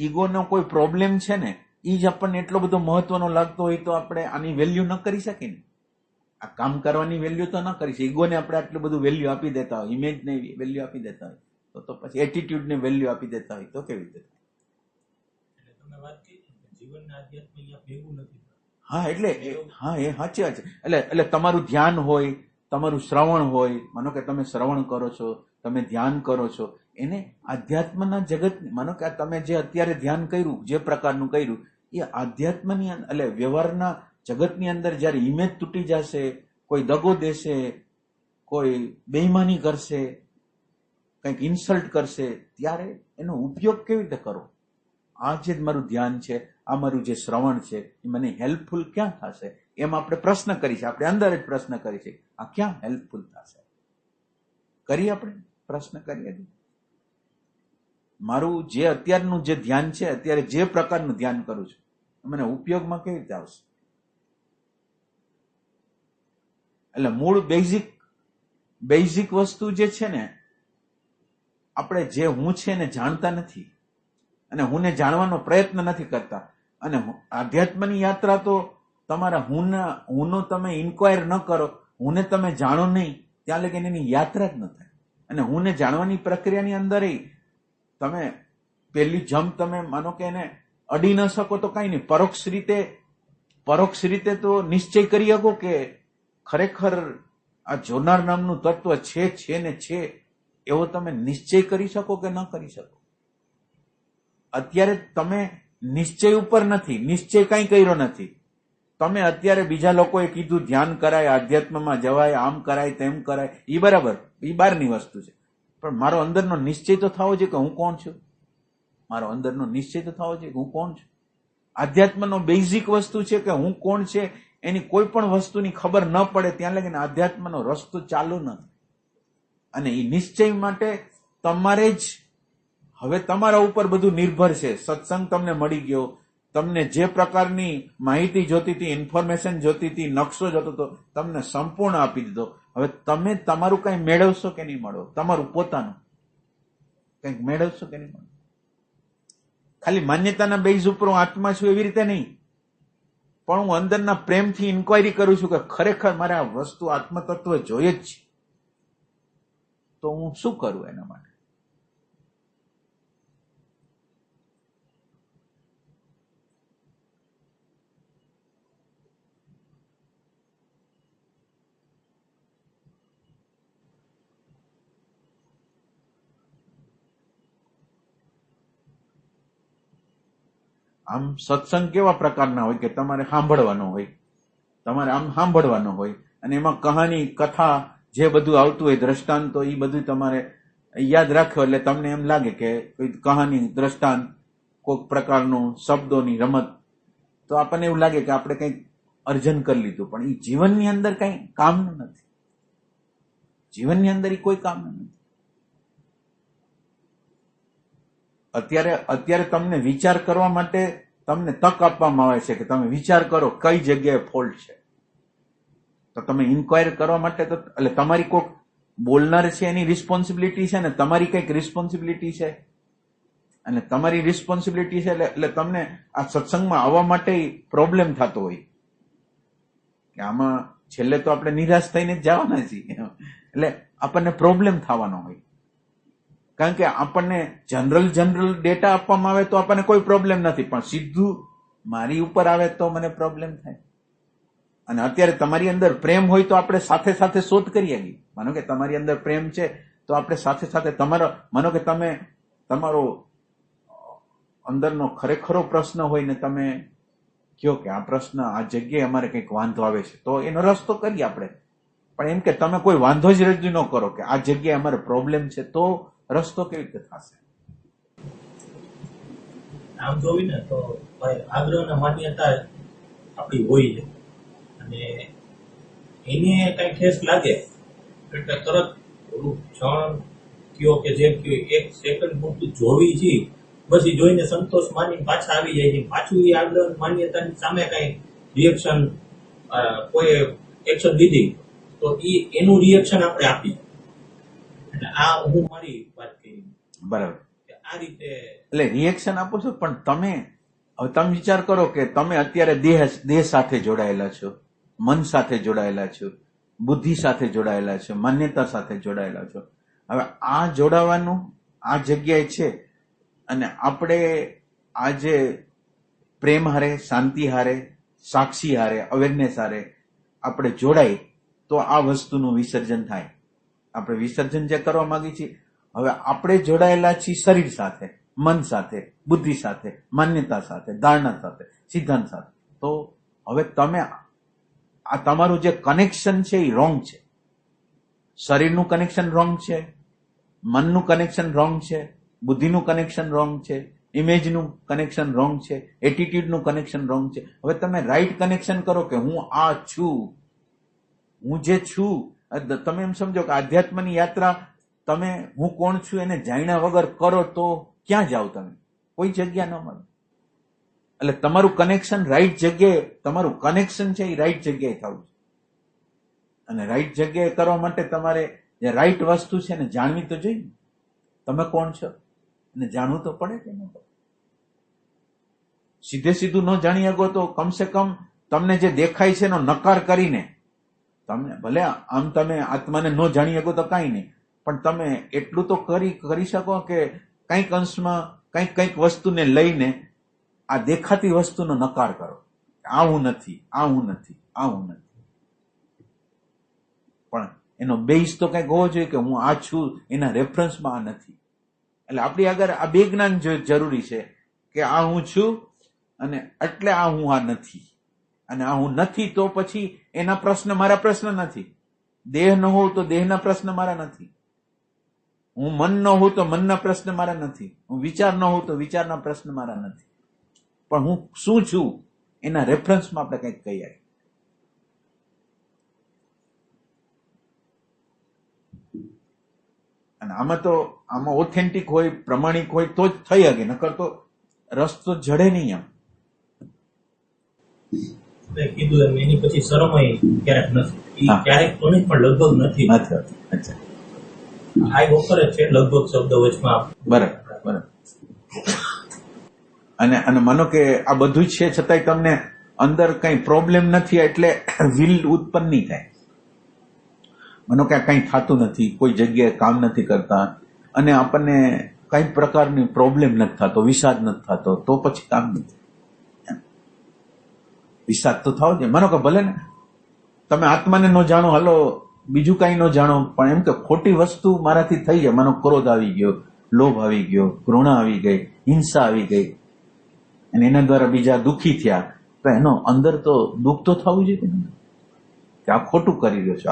ઈગોનો કોઈ પ્રોબ્લેમ છે ને એ જ આપણને એટલો બધો મહત્વનો લાગતો હોય તો આપણે આની વેલ્યુ ન કરી શકીએ ને. આ કામ કરવાની વેલ્યુ તો ન કરી શકીએ. ઈગોને આપણે આટલું બધું વેલ્યુ આપી દેતા હોય, ઇમેજને વેલ્યુ આપી દેતા હોય તો પછી એટીટ્યુડને વેલ્યુ આપી દેતા હોય તો કેવી રીતે? એટલે તમે વાત કરી કે જીવનના આધ્યાત્મ અહીંયા ભેગું નથી. હા એટલે હા એ સાચી વાત છે. એટલે તમારું ધ્યાન હોય, તમારું શ્રવણ હોય, માનો કે તમે શ્રવણ કરો છો, તમે ધ્યાન કરો છો, એને આધ્યાત્મના જગત, માનો કે તમે જે અત્યારે ધ્યાન કર્યું, જે પ્રકારનું કર્યું એ આધ્યાત્મની એટલે વ્યવહારના જગતની અંદર જયારે ઇમેજ તૂટી જશે, કોઈ દગો દેશે, કોઈ બેઈમાની કરશે, કંઈક ઇન્સલ્ટ કરશે, ત્યારે એનો ઉપયોગ કેવી રીતે કરો? આ જે મારું ધ્યાન છે, આ મારું જે શ્રવણ છે એ મને હેલ્પફુલ ક્યાં થશે? એમ આપણે પ્રશ્ન કરી છે, આપણે અંદર જ પ્રશ્ન કરી છે, આ ક્યાં હેલ્પફુલ થશે? કરી આપણે પ્રશ્ન કરીએ. મારું જે અત્યારનું જે ધ્યાન છે, અત્યારે જે પ્રકારનું ધ્યાન કરું છું, મને ઉપયોગમાં કેવી રીતે આવશે? એટલે મૂળ બેઝિક વસ્તુ જે છે ને, આપણે જે હું છે ને જાણતા નથી અને હુંને જાણવાનો પ્રયત્ન નથી કરતા. અને આધ્યાત્મની યાત્રા તો તમારા હુંનો તમે ઇન્ક્વાયર ન કરો, હુંને તમે જાણો નહીં ત્યાં લગી એની યાત્રા જ ન થાય. અને હુંને જાણવાની પ્રક્રિયાની અંદર તમે પેલી જમ તમે માનો કે એને અડી ન શકો તો કઈ નહીં, પરોક્ષ રીતે તો નિશ્ચય કરી શકો કે ખરેખર આ જોનાર નામનું તત્વ છે ને છે એવો તમે નિશ્ચય કરી શકો કે ન કરી શકો? અત્યારે તમે નિશ્ચય ઉપર નથી, નિશ્ચય કઈ કર્યો નથી. તમે અત્યારે બીજા લોકોએ કીધું ધ્યાન કરાય, આધ્યાત્મમાં જવાય, આમ કરાય, તેમ કરાય, એ બરાબર, એ બહારની વસ્તુ છે. પણ મારો અંદરનો નિશ્ચય તો થવો જોઈએ કે હું કોણ છું. મારો અંદરનો નિશ્ચય તો થવો જોઈએ કે હું કોણ છું. આધ્યાત્મનો બેઝિક વસ્તુ છે કે હું કોણ છે એની કોઈ પણ વસ્તુની ખબર ન પડે ત્યાં લગીને આધ્યાત્મનો રસ્તો ચાલુ નથી. અને એ નિશ્ચય માટે તમારે જ હવે તમારા ઉપર બધું નિર્ભર છે. સત્સંગ તમને મળી ગયો, તમને જે પ્રકારની માહિતી જોતી હતી, ઇન્ફોર્મેશન જોતી હતી, નકશો જોતો હતો, તમને સંપૂર્ણ આપી દીધો. હવે તમે તમારું કઈ મેળવશો કે નહીં મળો? તમારું પોતાનું કંઈક મેળવશો કે નહીં મળો? ખાલી માન્યતાના બેઝ ઉપર હું આત્મા છું એવી રીતે નહીં, પણ હું અંદરના પ્રેમથી ઇન્ક્વાયરી કરું છું કે ખરેખર મારે આ વસ્તુ આત્મતત્વ જોઈએ જ છે, તો હું શું કરું એના માટે? આમ સત્સંગ કેવા પ્રકારના હોય કે તમારે સાંભળવાનો હોય, તમારે આમ સાંભળવાનો હોય અને એમાં કહાની, કથા જે બધું આવતું હોય, દ્રષ્ટાંતો, એ બધું તમારે યાદ રાખો એટલે તમને એમ લાગે કે કોઈ કહાની, દ્રષ્ટાંત, કોઈક પ્રકારનું શબ્દોની રમત, તો આપણને એવું લાગે કે આપણે કંઈક અર્જન કરી લીધું. પણ એ જીવનની અંદર કંઈ કામનું નથી. જીવનની અંદર એ કોઈ કામનું નથી. અત્યારે તમને વિચાર કરવા માટે તમને તક આપવામાં આવે છે કે તમે વિચાર કરો કઈ જગ્યાએ ફોલ્ટ છે. તો તમે ઇન્ક્વાયર કરવા માટે તો એટલે તમારી કોઈક બોલનાર છે એની રિસ્પોન્સિબિલિટી છે ને તમારી કંઈક રિસ્પોન્સિબિલિટી છે. અને તમારી રિસ્પોન્સિબિલિટી છે એટલે તમને આ સત્સંગમાં આવવા માટે પ્રોબ્લેમ થતો હોય કે આમાં છેલ્લે તો આપણે નિરાશ થઈને જ જવાના છીએ. એટલે આપણને પ્રોબ્લેમ થવાનો હોય. કારણ કે આપણને જનરલ ડેટા આપવામાં આવે તો આપણને કોઈ પ્રોબ્લેમ નથી, પણ સીધું મારી ઉપર આવે તો મને પ્રોબ્લેમ થાય. અને અત્યારે તમારી અંદર પ્રેમ હોય તો આપણે સાથે સાથે શોધ કરીએ. માનો કે તમારી અંદર પ્રેમ છે તો આપણે સાથે સાથે માનો કે તમે તમારો અંદરનો ખરેખરો પ્રશ્ન હોય ને તમે કહો કે આ પ્રશ્ન, આ જગ્યાએ અમારે કંઈક વાંધો આવે છે, તો એનો રસ્તો કરીએ આપણે. પણ એમ કે તમે કોઈ વાંધો જ રજૂ ન કરો કે આ જગ્યાએ અમારે પ્રોબ્લેમ છે, તો રસ્તો કેવી રીતે થશે? આમ જોવી ને તો ભાઈ આગ્રહ અને માન્યતા આપણી હોય છે, અને એને કઈ ઠેસ લાગે એટલે તરત ઓલું ક્ષણ કયો કે જેમ કયો એક સેકન્ડ પૂરતું જોવી છે, પછી જોઈને સંતોષ માની પાછા આવી જાય છે, પાછું એ આગ્રહ અને માન્યતાની સામે કઈ રિએક્શન, કોઈ એક્શન લીધી તો એનું રિએક્શન આપણે આપીએ. એટલે આ હું મારી વાત કરી બરાબર. આ રીતે. એટલે રિએક્શન આપો છો, પણ તમે હવે તમે વિચાર કરો કે તમે અત્યારે દેહ સાથે જોડાયેલા છો, મન સાથે જોડાયેલા છો, બુદ્ધિ સાથે જોડાયેલા છો, માન્યતા સાથે જોડાયેલા છો. હવે આ જોડાવાનું આ જગ્યાએ છે, અને આપણે આજે પ્રેમ હારે, શાંતિ હારે, સાક્ષી હારે, અવેરનેસ હારે આપણે જોડાય તો આ વસ્તુનું વિસર્જન થાય. આપણે વિસર્જન જે કરવા માંગીએ છીએ, હવે આપણે જોડાયેલા છીએ શરીર સાથે, મન સાથે, બુદ્ધિ સાથે, માન્યતા સાથે, ધારણા સાથે, સિદ્ધાંત સાથે. તો હવે તમે આ તમારું જે કનેક્શન છે એ રોંગ છે. શરીરનું કનેક્શન રોંગ છે, મનનું કનેક્શન રોંગ છે, બુદ્ધિનું કનેક્શન રોંગ છે, ઇમેજનું કનેક્શન રોંગ છે, એટીટ્યુડનું કનેક્શન રોંગ છે. હવે તમે રાઈટ કનેક્શન કરો કે હું આ છું, હું જે છું. તમે એમ સમજો કે આધ્યાત્મની યાત્રા તમે હું કોણ છું એને જાણ્યા વગર કરો તો ક્યાં જાઓ તમે? કોઈ જગ્યા ન મળે. એટલે તમારું કનેક્શન રાઈટ જગ્યાએ, તમારું કનેક્શન છે એ રાઈટ જગ્યાએ થવું છે. અને રાઈટ જગ્યાએ કરવા માટે તમારે જે રાઈટ વસ્તુ છે ને જાણવી તો જોઈએ. તમે કોણ છો અને જાણવું તો પડે કે ન પડે? સીધે સીધું ન જાણી શકો તો કમસે કમ તમને જે દેખાય છે એનો નકાર કરીને, તમને ભલે આમ તમે આત્માને ન જાણી શકો તો કાંઈ નહીં, પણ તમે એટલું તો કરી શકો કે કંઈક અંશમાં કંઈક વસ્તુને લઈને આ દેખાતી વસ્તુનો નકાર કરો. આ હું નથી, આ હું નથી, આ હું નથી. પણ એનો બેઝ તો કંઈક હોવો જોઈએ કે હું આ છું, એના રેફરન્સમાં આ નથી. એટલે આપણી આગળ આ બે જ્ઞાન જરૂરી છે કે આ હું છું અને એટલે આ હું આ નથી. અને આ હું નથી તો પછી એના પ્રશ્ન મારા પ્રશ્ન નથી. દેહ ન હોઉં તો દેહના પ્રશ્ન મારા નથી. હું મન ન હોઉં તો મનના પ્રશ્ન મારા નથી. હું વિચાર ન હોઉં તો વિચારના પ્રશ્ન મારા નથી. પણ હું શું છું એના રેફરન્સમાં આપણે કંઈક કહીએ. અને આમાં ઓથેન્ટિક હોય, પ્રમાણિક હોય તો જ થઈ શકે, નકર તો રસ્તો જડે નહીં. આમ કીધું એમ એની પછી શરમાઈ ક્યારેક નથી, ક્યારેક તો નહીં પણ લગભગ નથી. અચ્છા, આઈ વપરે છે લગભગ શબ્દ વચમાં. બરાબર. અને માનો કે આ બધું છે છતાંય તમને અંદર કઈ પ્રોબ્લેમ નથી એટલે વિલ ઉત્પન્ન નહીં થાય. માનો કે આ કઈ થતું નથી, કોઈ જગ્યાએ કામ નથી કરતા અને આપણને કઈ પ્રકારની પ્રોબ્લેમ નથી થતો, વિષાદ નથી થતો, તો પછી કામ નથી. વિષાદ તો થાવ છે. માનો કે ભલે ને તમે આત્માને ન જાણો, હાલો બીજું કઈ ન જાણો, પણ એમ કે ખોટી વસ્તુ મારાથી થઈ જાય, માનો ક્રોધ આવી ગયો, લોભ આવી ગયો, ઘૃણા આવી ગઈ, હિંસા આવી ગઈ અને એના દ્વારા બીજા દુઃખી થયા, તો એનો અંદર તો દુઃખ તો થવું જોઈએ કે આ ખોટું કરી રહ્યો છું,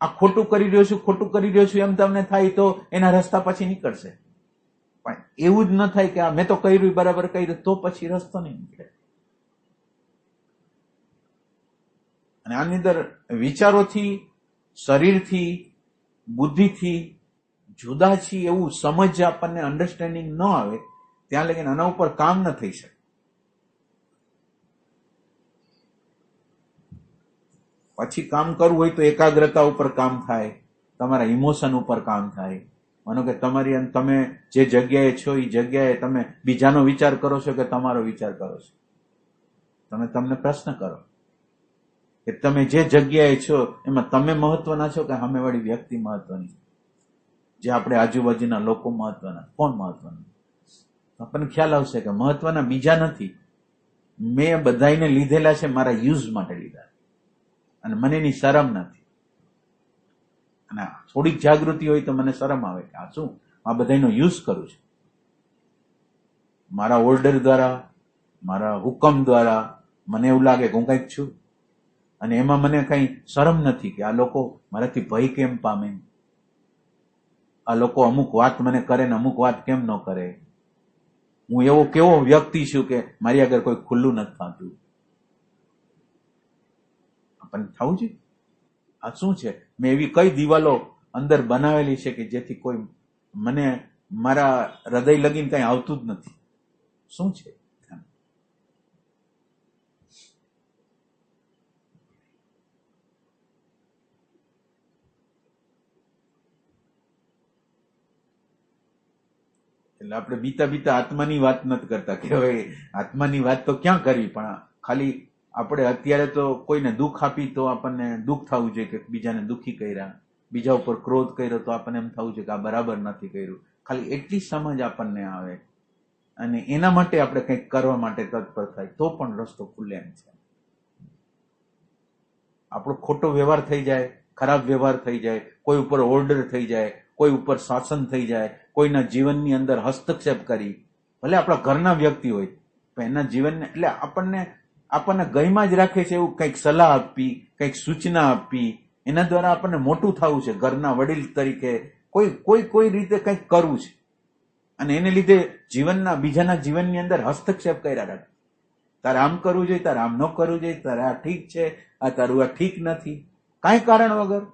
આ ખોટું કરી રહ્યો છું, ખોટું કરી રહ્યો છું એમ તમને થાય તો એના રસ્તા પછી નીકળશે. પણ એવું જ ન થાય કે આ મેં તો કર્યું બરાબર કર્યું, તો પછી રસ્તો નહીં નીકળે. અને આની અંદર વિચારોથી, શરીરથી, બુદ્ધિથી જુદા છીએ એવું સમજ આપણને અન્ડરસ્ટેન્ડિંગ ન આવે ત્યાં લગીને આના ઉપર કામ ન થઈ શકે. પછી કામ કરવું હોય તો એકાગ્રતા ઉપર કામ થાય, તમારા ઇમોશન ઉપર કામ થાય. માનો કે તમે જે જગ્યાએ છો એ જગ્યાએ તમે બીજાનો વિચાર કરો છો કે તમારો વિચાર કરો છો? તમને પ્રશ્ન કરો કે તમે જે જગ્યાએ છો એમાં તમે મહત્વના છો કે સામેવાળી વ્યક્તિ મહત્વની, જે આપણે આજુબાજુના લોકો મહત્વના, કોણ મહત્વનું? આપણને ખ્યાલ આવશે કે મહત્વના બીજા નથી, મેં બધાને લીધેલા છે મારા યુઝ માટે લીધા અને મને એની શરમ નથી. અને થોડીક જાગૃતિ હોય તો મને શરમ આવે કે આ શું, આ બધાનો યુઝ કરું છું, મારા ઓર્ડર દ્વારા, મારા હુકમ દ્વારા મને એવું લાગે કે હું કંઈક છું અને એમાં મને કઈ શરમ નથી કે આ લોકો મારાથી ભય કેમ પામે, આ લોકો અમુક વાત મને કરે ને અમુક વાત કેમ ન કરે. હું એવો કેવો વ્યક્તિ છું કે મારી આગળ કોઈ ખુલ્લું નથી થતું. આપણને થવું જોઈએ. આ શું છે? મેં એવી કઈ દિવાલો અંદર બનાવેલી છે કે જેથી કોઈ મને મારા હૃદય લગીને કઈ આવતું જ નથી? શું છે? એટલે આપણે બીતા બીતા આત્માની વાત નથી કરતા કે હવે આત્માની વાત તો ક્યાં કરવી, પણ ખાલી આપણે અત્યારે તો કોઈને દુઃખ આપી તો આપણને દુઃખ થવું જોઈએ કે બીજાને દુઃખી કર્યા, બીજા ઉપર ક્રોધ કર્યો તો આપણને એમ થવું જોઈએ કે આ બરાબર નથી કર્યું. ખાલી એટલી સમજ આપણને આવે અને એના માટે આપણે કંઈક કરવા માટે તત્પર થાય તો પણ રસ્તો ખુલે એમ છે. આપણો ખોટો વ્યવહાર થઈ જાય, ખરાબ વ્યવહાર થઈ જાય, કોઈ ઉપર ઓર્ડર થઈ જાય, કોઈ ઉપર શાસન થઈ જાય, કોઈના જીવનની અંદર હસ્તક્ષેપ કરી, ભલે આપણા ઘરના વ્યક્તિ હોય પણ એના જીવનને એટલે આપણને ગયમાં જ રાખે છે એવું કંઈક સલાહ આપવી, કંઈક સૂચના આપવી, એના દ્વારા આપણને મોટું થવું છે. ઘરના વડીલ તરીકે કોઈ રીતે કંઈક કરવું છે અને એને લીધે બીજાના જીવનની અંદર હસ્તક્ષેપ કર્યા રાખે. તારે આમ કરવું જોઈએ, તારે આમ ન કરવું જોઈએ, તારે આ ઠીક છે, આ તારું આ ઠીક નથી, કાંઈ કારણ વગર.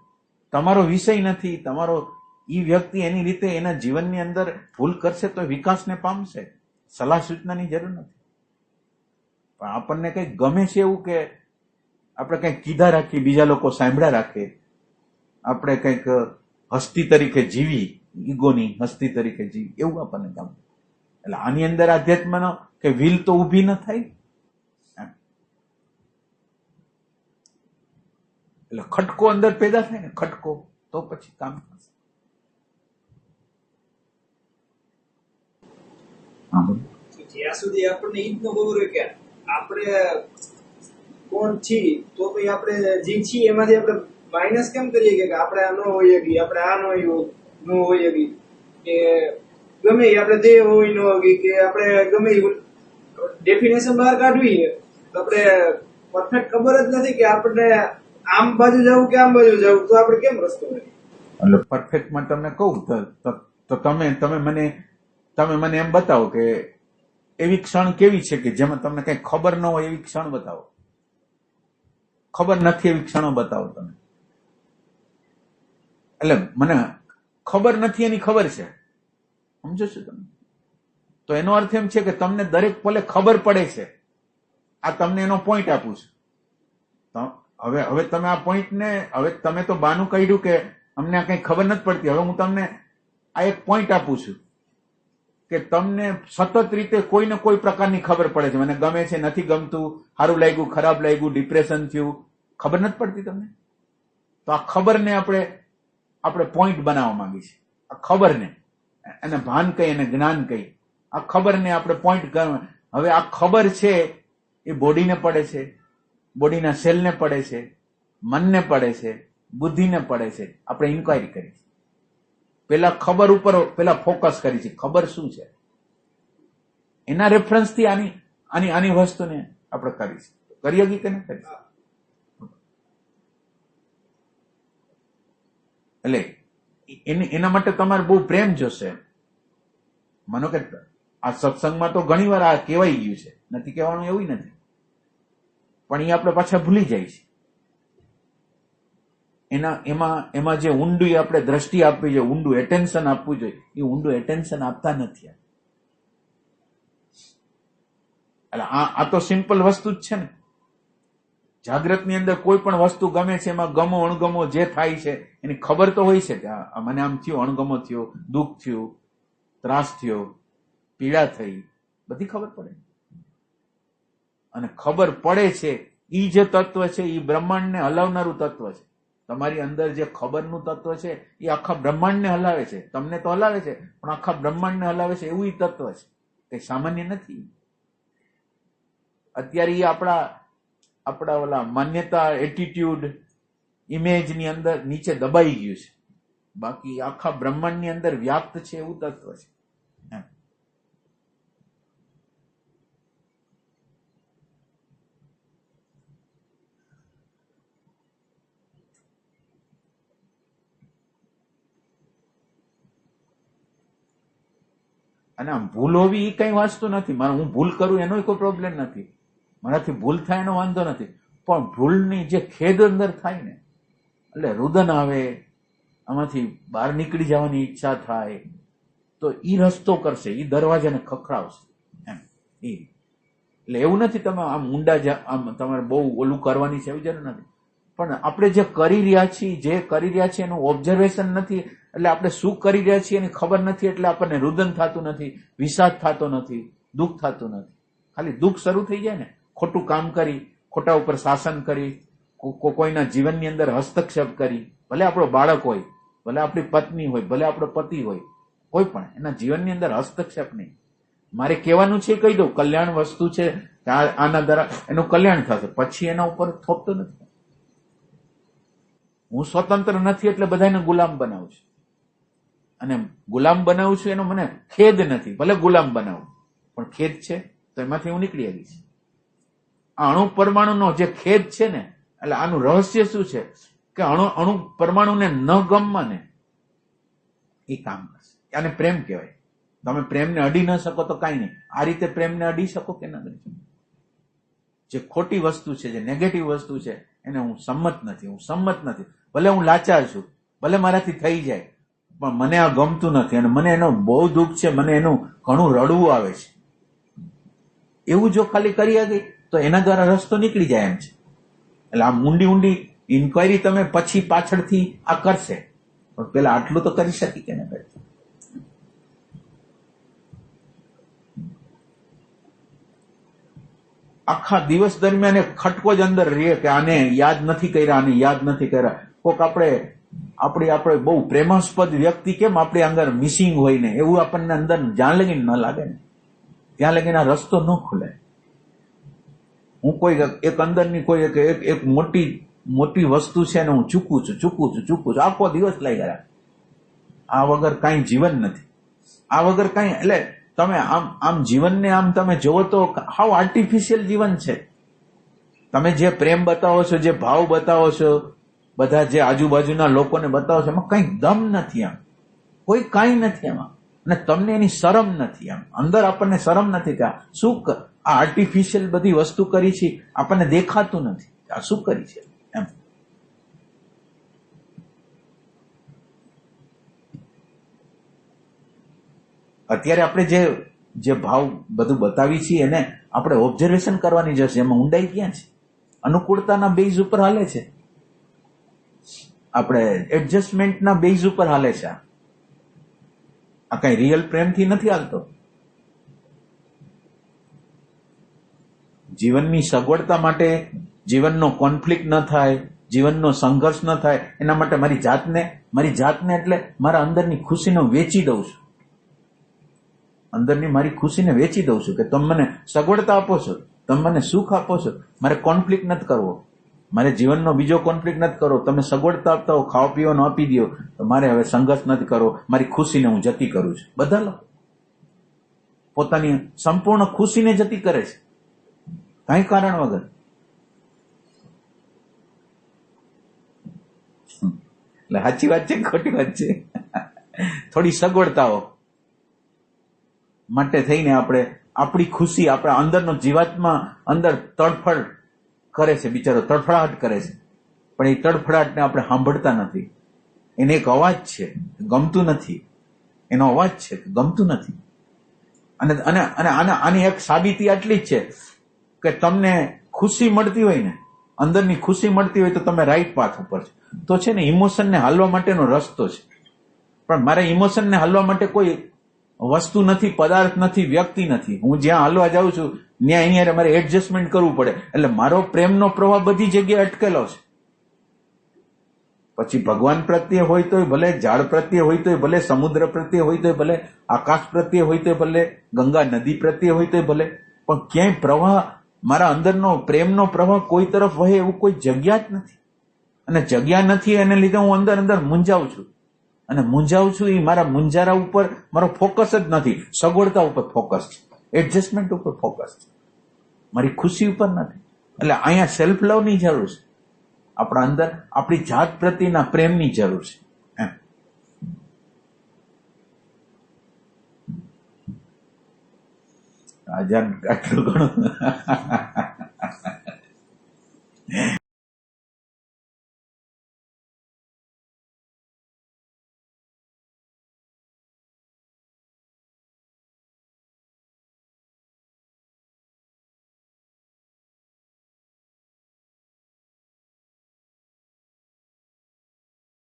તમારો વિષય નથી, તમારો ઈ વ્યક્તિ એની રીતે એના જીવનની અંદર ભૂલ કરશે તો વિકાસને પામશે. સલાહ સૂચનાની જરૂર નથી. પણ આપણને કંઈક ગમે છે એવું કે આપણે કંઈક કીધા રાખીએ, બીજા લોકો સાંભળ્યા રાખે, આપણે કંઈક હસ્તી તરીકે જીવી, ઈગોની હસ્તી તરીકે જીવી, એવું આપણને ગમે. એટલે આની અંદર આધ્યાત્મનો કે વિલ તો ઊભી ન થાય. એટલે ખટકો અંદર પેદા થાય ને, ખટકો, તો પછી કામ થશે. જ્યાં સુધી આપણને ઈ જ ન ખબર હોય કે આપણે કોણ છીએ, તો પછી આપણે જે છીએ એમાંથી આપણે માઇનસ કેમ કરીએ કે આપણે આ ન હોઈએ કે આપણે આ ન હોઈએ કે ગમે આપણે દેહ હોય ન હોય કે આપણે ગમે ડેફિનેશન બહાર કાઢવી, આપણે પરફેક્ટ ખબર જ નથી કે આપણે આમ બાજુ જવું કે આમ બાજુ જવું, તો આપણે કેમ રસ્તો કરીએ? એટલે પરફેક્ટમાં તમને કહું તો તમે મને એમ બતાવો કે એવી ક્ષણ કેવી છે કે જેમાં તમને કઈ ખબર ન હોય એવી ક્ષણ બતાવો. ખબર નથી એવી ક્ષણો બતાવો તમે. એટલે મને ખબર નથી એની ખબર છે, સમજો છો તમે? તો એનો અર્થ એમ છે કે તમને દરેક પલે ખબર પડે છે. આ તમને એનો પોઈન્ટ આપું છું. હવે તમે આ પોઈન્ટને, હવે તમે તો બાનું કાઢ્યું કે અમને આ કઈ ખબર નથી પડતી. હવે હું તમને આ એક પોઈન્ટ આપું છું કે તમને સતત રીતે કોઈ ને કોઈ પ્રકારની ખબર પડે છે. મને ગમે છે, નથી ગમતું, સારું લાગ્યું, ખરાબ લાગ્યું, ડિપ્રેશન થયું, ખબર નથી પડતી તમને? તો આ ખબરને આપણે પોઈન્ટ બનાવવા માંગી છીએ. આ ખબરને, એને ભાન કહી, એને જ્ઞાન કહી, આ ખબરને આપણે પોઈન્ટ કરવા. હવે આ ખબર છે એ બોડીને પડે છે, બોડીના સેલને પડે છે, મનને પડે છે, બુદ્ધિને પડે છે. આપણે ઇન્ક્વાયરી કરી છે. પેલા ખબર ઉપર પેલા ફોકસ કરી છે. ખબર શું છે એના રેફરન્સથી આની વસ્તુને આપણે કરી છે. કરી હકી કે ન કરી? એટલે એના માટે તમારે બહુ પ્રેમ જોશે. માનો કે આ સત્સંગમાં તો ઘણી વાર આ કહેવાય ગયું છે, નથી કહેવાનું એવું નથી, પણ એ આપણે પાછા ભૂલી જાય છે. એમાં જે ઊંડું આપણે દ્રષ્ટિ આપવી જોઈએ, ઊંડું એટેન્શન આપવું જોઈએ, એ ઊંડું એટેન્શન આપતા નથી. એટલે આ તો સિમ્પલ વસ્તુ જ છે ને. જાગ્રતની અંદર કોઈ પણ વસ્તુ ગમે છે, એમાં ગમો અણગમો જે થાય છે એની ખબર તો હોય છે કે મને આમ થયું, અણગમો થયો, દુઃખ થયું, ત્રાસ થયો, પીડા થઈ, બધી ખબર પડે. અને ખબર પડે છે એ જે તત્વ છે એ બ્રહ્માંડને હલાવનારું તત્વ છે. તમારી અંદર જે ખબરનું તત્વ છે એ આખા બ્રહ્માંડને હલાવે છે. તમને તો હલાવે છે પણ આખા બ્રહ્માંડને હલાવે છે. એવું તત્વ છે, કઈ સામાન્ય નથી. અત્યારે એ આપણા ઓલા માન્યતા, એટીટ્યુડ, ઇમેજની અંદર નીચે દબાઈ ગયું છે. બાકી આખા બ્રહ્માંડની અંદર વ્યાપ્ત છે એવું તત્વ છે. અને આમ ભૂલ હોવી એ કઈ વાંચતું નથી. હું ભૂલ કરું એનો કોઈ પ્રોબ્લેમ નથી, મારાથી ભૂલ થાય એનો વાંધો નથી, પણ ભૂલની જે ખેદ અંદર થાય ને, એટલે રુદન આવે, આમાંથી બહાર નીકળી જવાની ઈચ્છા થાય, તો ઈ રસ્તો કરશે, ઈ દરવાજાને ખખડાવશે એમ. એટલે એવું નથી તમે આમ ઊંડા આમ તમારે બહુ ઓલું કરવાની છે એવી જરૂર નથી, પણ આપણે જે કરી રહ્યા છીએ એનું ઓબ્ઝર્વેશન નથી, એટલે આપણે શું કરી રહ્યા છીએ એની ખબર નથી, એટલે આપણને રુદન થતું નથી, વિષાદ થતો નથી, દુઃખ થતું નથી. ખાલી દુઃખ શરૂ થઈ જાય ને, ખોટું કામ કરી, ખોટા ઉપર શાસન કરી, કોઈના જીવનની અંદર હસ્તક્ષેપ કરી, ભલે આપણો બાળક હોય, ભલે આપણી પત્ની હોય, ભલે આપણો પતિ હોય, કોઈ પણ એના જીવનની અંદર હસ્તક્ષેપ નહીં. મારે કહેવાનું છે કહી દઉં, કલ્યાણ વસ્તુ છે, આના દ્વારા એનું કલ્યાણ થશે, પછી એના ઉપર થોપતો નથી. હું સ્વતંત્ર નથી એટલે બધાને ગુલામ બનાવું છું, અને ગુલામ બનાવું છું એનો મને ખેદ નથી. ભલે ગુલામ બનાવું, પણ ખેદ છે તો એમાંથી હું નીકળી આવીશ. આ અણુ પરમાણુનો જે ખેદ છે ને, એટલે આનું રહસ્ય શું છે કે અણુ પરમાણુને ન ગમવા ને એ કામ કરશે. આને પ્રેમ કહેવાય. તમે પ્રેમને અડી ન શકો તો કાંઈ નહીં, આ રીતે પ્રેમને અડી શકો કે ન અડી શકો? જે ખોટી વસ્તુ છે, જે નેગેટિવ વસ્તુ છે, એને હું સંમત નથી. ભલે હું લાચાર છું, ભલે મારાથી થઈ જાય, પણ મને આ ગમતું નથી અને મને એનો બહુ દુઃખ છે, મને એનું ઘણું રડવું આવે છે. એવું જો ખાલી કરી ગઈ તો એના દ્વારા રસ્તો નીકળી જાય એમ છે. એટલે આ ઊંડી ઇન્ક્વાયરી તમે પછી પાછળથી આ કરશે, પણ પેલા આટલું તો કરી શકી કે ના કરી? આખા દિવસ દરમિયાન એક ખટકો જ અંદર રહે કે આને યાદ નથી કર્યા. કોક આપણે બહુ પ્રેમાસ્પદ વ્યક્તિ કેમ આપણી અંદર મિસિંગ હોય ને, એવું આપણને અંદર જ્યાં લગીને ન લાગે ને ત્યાં લગીને આ રસ્તો ન ખુલે. હું કોઈ એક અંદરની કોઈ એક મોટી વસ્તુ છે ને હું ચૂકું છું આખો દિવસ લઈ ગયા. આ વગર કાંઈ જીવન નથી, આ વગર કાંઈ. એટલે તમે આમ જીવનને આમ તમે જોવો તો હાવ આર્ટિફિશિયલ જીવન છે. તમે જે પ્રેમ બતાવો છો, જે ભાવ બતાવો છો, બધા જે આજુબાજુના લોકોને બતાવો છો, એમાં કંઈ દમ નથી, આમ કોઈ કાંઈ નથી એમાં. અને તમને એની શરમ નથી, આમ અંદર આપણને શરમ નથી કે શું આ આર્ટિફિશિયલ બધી વસ્તુ કરી છે, આપણને દેખાતું નથી આ શું કરી છે એમ. અત્યારે આપણે જે ભાવ બધું બતાવી છીએ એને આપણે ઓબ્ઝર્વેશન કરવાની જશે, એમાં ઊંડાઈ ક્યાં છે? અનુકૂળતાના બેઝ ઉપર હાલે છે, આપણે એડજસ્ટમેન્ટના બેઝ ઉપર હાલે છે. આ કઈ રિયલ પ્રેમથી નથી હાલતો. જીવનની સગવડતા માટે, જીવનનો કોન્ફ્લિક્ટ ન થાય, જીવનનો સંઘર્ષ ન થાય, એના માટે મારી જાતને એટલે મારા અંદરની ખુશીને વેચી દઉં છું. અંદરની મારી ખુશીને વેચી દઉં છું કે તમે મને સગવડતા આપો છો, તમે મને સુખ આપો છો, મારે કોન્ફ્લિક્ટ નથી કરવો, મારે જીવનનો બીજો કોન્ફ્લિક્ટ નથી કરવો. તમે સગવડતા આપતા હો, ખાવા પીવાનું આપી દો, તો મારે હવે સંઘર્ષ નથી કરવો, મારી ખુશીને હું જતી કરું છું. બધા લોકો પોતાની સંપૂર્ણ ખુશીને જતી કરે છે, કઈ કારણ વગર. એટલે સાચી વાત છે, ખોટી વાત છે? થોડી સગવડતાઓ માટે થઈને આપણે આપણી ખુશી, આપણા અંદરનો જીવાત્મા અંદર તડફડ કરે છે, બિચારો તડફડાટ કરે છે, પણ એ તડફડાટને આપણે સાંભળતા નથી. એને એક અવાજ છે, ગમતું નથી, એનો અવાજ છે, ગમતું નથી. અને આની એક સાબિતી આટલી જ છે કે તમને ખુશી મળતી હોય ને, અંદરની ખુશી મળતી હોય તો તમે રાઈટ પાથ ઉપર છો. તો છે ને ઇમોશનને હાલવા માટેનો રસ્તો છે. પણ મારે ઇમોશનને હાલવા માટે કોઈ વસ્તુ નથી, પદાર્થ નથી, વ્યક્તિ નથી. હું જ્યાં હાલવા જાઉં છું ત્યાં અહીંયા મારે એડજસ્ટમેન્ટ કરવું પડે. એટલે મારો પ્રેમનો પ્રવાહ બધી જગ્યાએ અટકેલો છે. પછી ભગવાન પ્રત્યે હોય તોય ભલે, ઝાડ પ્રત્યે હોય તોય ભલે, સમુદ્ર પ્રત્યે હોય તોય ભલે, આકાશ પ્રત્યે હોય તોય ભલે, ગંગા નદી પ્રત્યે હોય તોય ભલે, પણ ક્યાંય પ્રવાહ, મારા અંદરનો પ્રેમનો પ્રવાહ કોઈ તરફ વહે એવું કોઈ જગ્યા જ નથી. અને જગ્યા નથી એને લીધે હું અંદર મૂંઝાઉં છું. અને મૂંઝાઉં છું એ મારા મૂંઝારા ઉપર મારો ફોકસ જ નથી, સગવડતા ઉપર ફોકસ છે, એડજસ્ટમેન્ટ ઉપર ફોકસ છે, મારી ખુશી ઉપર નથી. એટલે અહીંયા સેલ્ફ લવની જરૂર છે, આપણા અંદર આપણી જાત પ્રત્યેના પ્રેમની જરૂર છે એમ. આટલું ઘણું